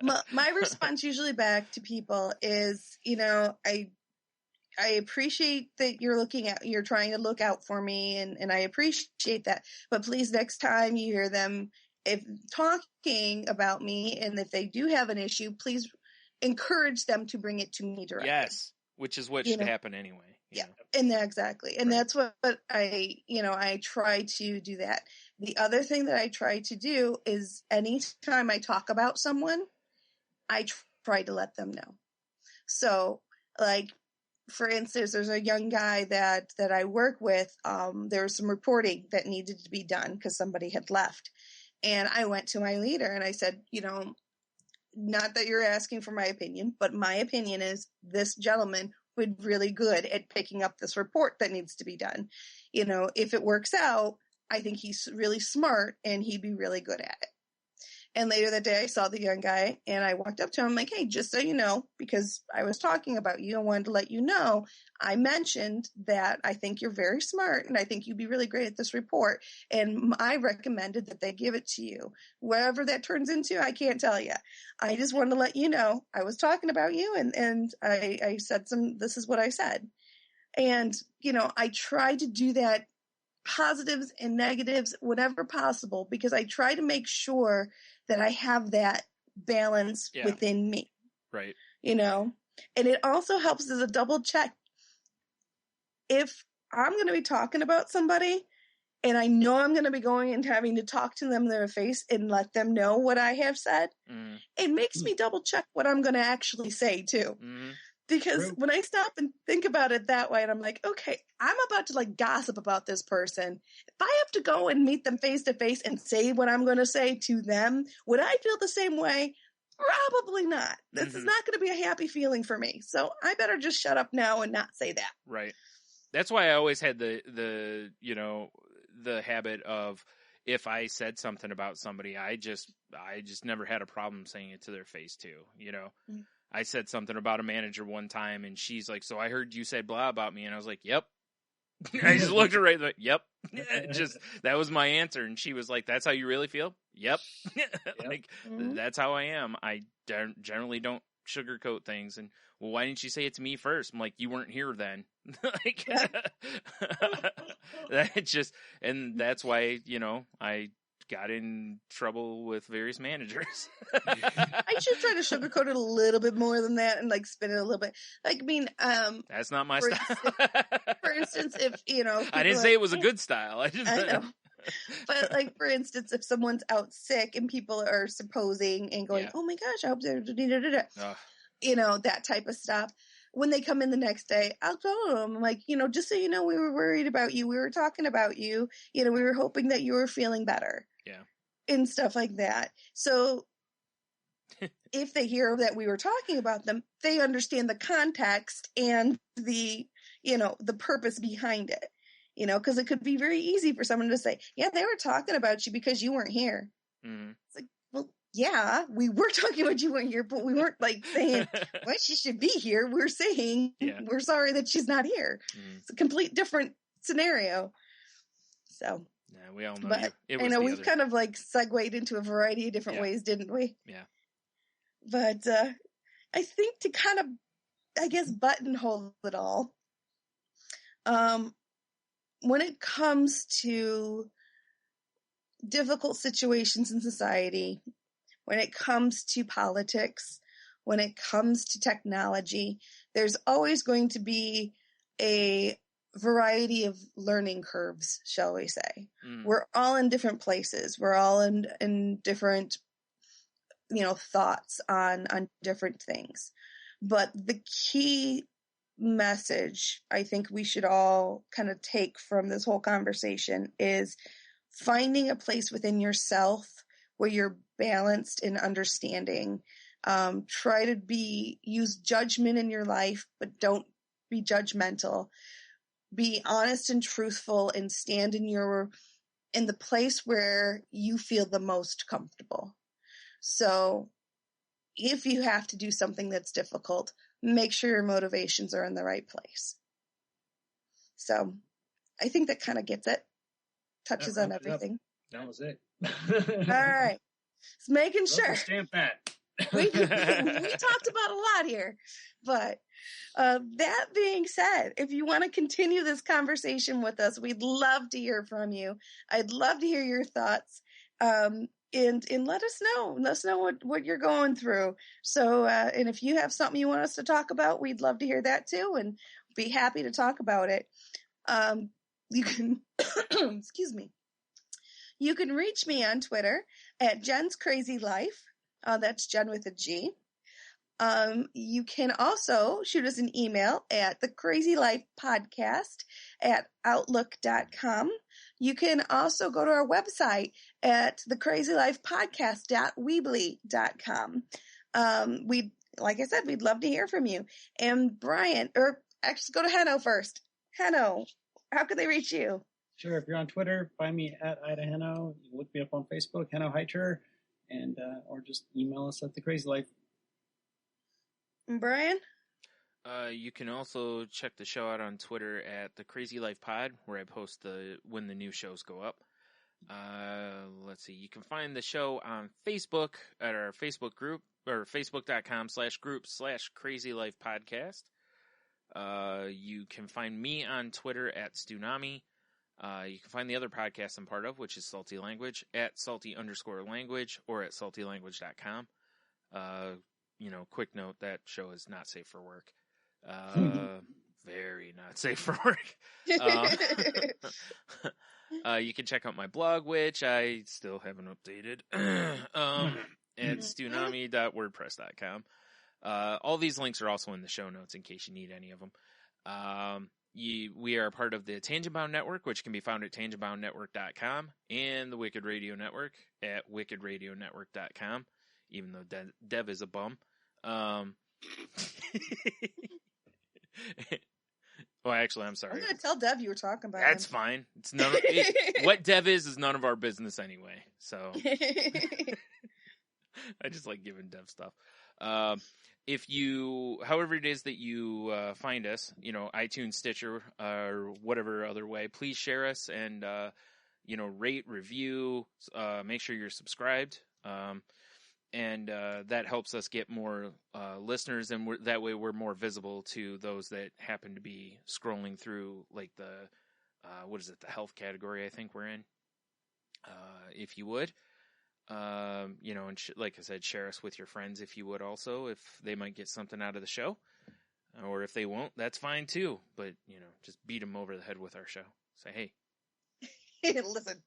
my response usually back to people is, I appreciate that you're trying to look out for me, and I appreciate that. But please, next time you hear them, if talking about me, and if they do have an issue, please encourage them to bring it to me directly. Yes. which is what should happen anyway. Yeah, and exactly. And that's what I try to do that. The other thing that I try to do is anytime I talk about someone, I try to let them know. So, like, for instance, there's a young guy that I work with. There was some reporting that needed to be done because somebody had left. And I went to my leader and I said, not that you're asking for my opinion, but my opinion is this gentleman would be really good at picking up this report that needs to be done. If it works out, I think he's really smart and he'd be really good at it. And later that day I saw the young guy and I walked up to him like, hey, just so you know, because I was talking about you, I wanted to let you know, I mentioned that I think you're very smart and I think you'd be really great at this report. And I recommended that they give it to you. Whatever that turns into, I can't tell you. I just wanted to let you know I was talking about you and I said this is what I said. And, I try to do that, positives and negatives, whatever possible, because I try to make sure that I have that balance within me. Right. And it also helps as a double check. If I'm going to be talking about somebody and I know I'm going to be going and having to talk to them in their face and let them know what I have said, it makes me double check what I'm going to actually say too. Because when I stop and think about it that way, and I'm like, okay, I'm about to gossip about this person. If I have to go and meet them face to face and say what I'm going to say to them, would I feel the same way? Probably not. This is not going to be a happy feeling for me. So I better just shut up now and not say that. Right. That's why I always had the habit of, if I said something about somebody, I just never had a problem saying it to their face too, I said something about a manager one time and she's like, so I heard you said blah about me. And I was like, yep. I just looked at her right like, yep. That was my answer. And she was like, that's how you really feel? Yep. That's how I am. I generally don't sugarcoat things. And well, why didn't you say it to me first? I'm like, you weren't here then. And that's why, I got in trouble with various managers. I should try to sugarcoat it a little bit more than that and spin it a little bit. That's not my style. For instance, if I didn't say it was a good style. I know. But for instance, if someone's out sick and people are supposing and going, oh my gosh, I hope they're that type of stuff. When they come in the next day, I'll tell them, just so you know, we were worried about you. We were talking about you. We were hoping that you were feeling better. Yeah. And stuff like that. So if they hear that we were talking about them, they understand the context and the purpose behind it. Because it could be very easy for someone to say, yeah, they were talking about you because you weren't here. Mm-hmm. It's like, well, yeah, we were talking about you weren't here, but we weren't saying, well, she should be here. We're saying we're sorry that she's not here. Mm-hmm. It's a complete different scenario. So. Yeah, we all know. But we've kind of segued into a variety of different ways, didn't we? Yeah. But I think to kind of, buttonhole it all, when it comes to difficult situations in society, when it comes to politics, when it comes to technology, there's always going to be a variety of learning curves, shall we say. We're all in different places. We're all in different, thoughts on different things. But the key message I think we should all kind of take from this whole conversation is finding a place within yourself where you're balanced and understanding. Try to use judgment in your life, but don't be judgmental. Be honest and truthful and stand in the place where you feel the most comfortable. So if you have to do something that's difficult, make sure your motivations are in the right place. So I think that kind of gets it. Touches on everything. That was it. All right. Just making sure. Stamp that. we talked about a lot here, but that being said, if you want to continue this conversation with us, we'd love to hear from you. I'd love to hear your thoughts. and let us know. Let us know what you're going through. So, and if you have something you want us to talk about, we'd love to hear that too, and be happy to talk about it. You can, excuse me. You can reach me on Twitter at Jen's Crazy Life. That's Jen with a G. You can also shoot us an email at thecrazylifepodcast@outlook.com. You can also go to our website at thecrazylifepodcast.weebly.com. Like I said, we'd love to hear from you. And Brian, or actually go to Heno first. Heno, how can they reach you? Sure. If you're on Twitter, find me at Ida Heno. You can look me up on Facebook, Heno Heiter, and or just email us at The Crazy Life. And Brian? You can also check the show out on Twitter at The Crazy Life Pod, where I post when the new shows go up. Let's see. You can find the show on Facebook at our Facebook group, or facebook.com/group/Crazy Life Podcast. You can find me on Twitter at Stunami. You can find the other podcast I'm part of, which is Salty Language, at salty_language or at saltylanguage.com. Quick note, that show is not safe for work. Very not safe for work. You can check out my blog, which I still haven't updated, at stunami.wordpress.com. All these links are also in the show notes in case you need any of them. We are part of the Tangentbound Network, which can be found at tangentboundnetwork.com, and the Wicked Radio Network at wickedradionetwork.com, even though Dev is a bum. Well, actually, I'm sorry. I'm going to tell Dev you were talking about That's him. fine. It's what Dev is none of our business anyway, so I just like giving Dev stuff. However it is that you find us, iTunes, Stitcher, or whatever other way, please share us and, rate, review, make sure you're subscribed. And that helps us get more listeners, and that way we're more visible to those that happen to be scrolling through, like the health category I think we're in. If you would. And like I said, share us with your friends if you would also, if they might get something out of the show, or if they won't, that's fine too. But, just beat them over the head with our show. Say, hey, listen.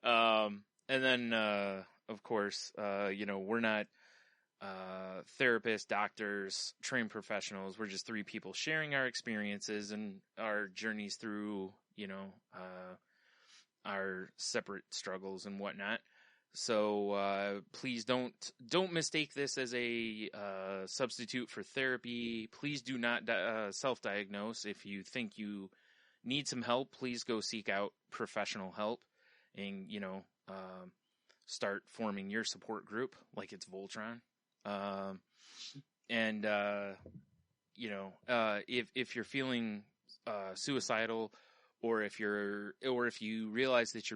And then, of course, we're not, therapists, doctors, trained professionals. We're just three people sharing our experiences and our journeys through, our separate struggles and whatnot. So, please don't mistake this as a, substitute for therapy. Please do not, self-diagnose. If you think you need some help, please go seek out professional help and, start forming your support group like it's Voltron. If you're feeling, suicidal, or if you realize that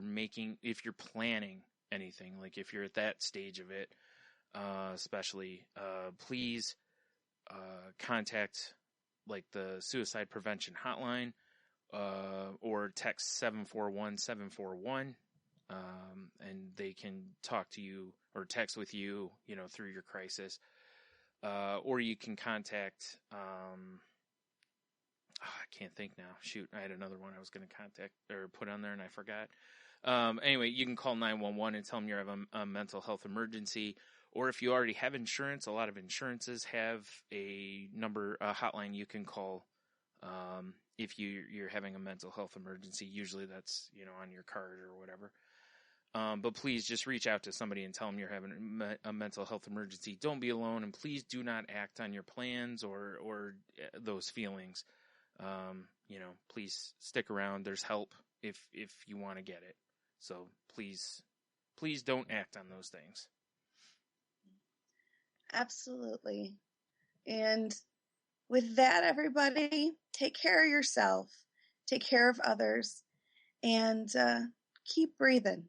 if you're planning anything, like if you're at that stage of it, especially, please, contact like the suicide prevention hotline, or text 741-741, and they can talk to you or text with you, through your crisis, or you can contact, I can't think now. Shoot, I had another one I was going to contact or put on there and I forgot. Anyway, you can call 911 and tell them you have a mental health emergency. Or if you already have insurance, a lot of insurances have a hotline you can call if you're having a mental health emergency. Usually that's, on your card or whatever. But please just reach out to somebody and tell them you're having a mental health emergency. Don't be alone, and please do not act on your plans or those feelings. Please stick around. There's help if you want to get it. So please don't act on those things. Absolutely. And with that, everybody, take care of yourself, take care of others, and keep breathing.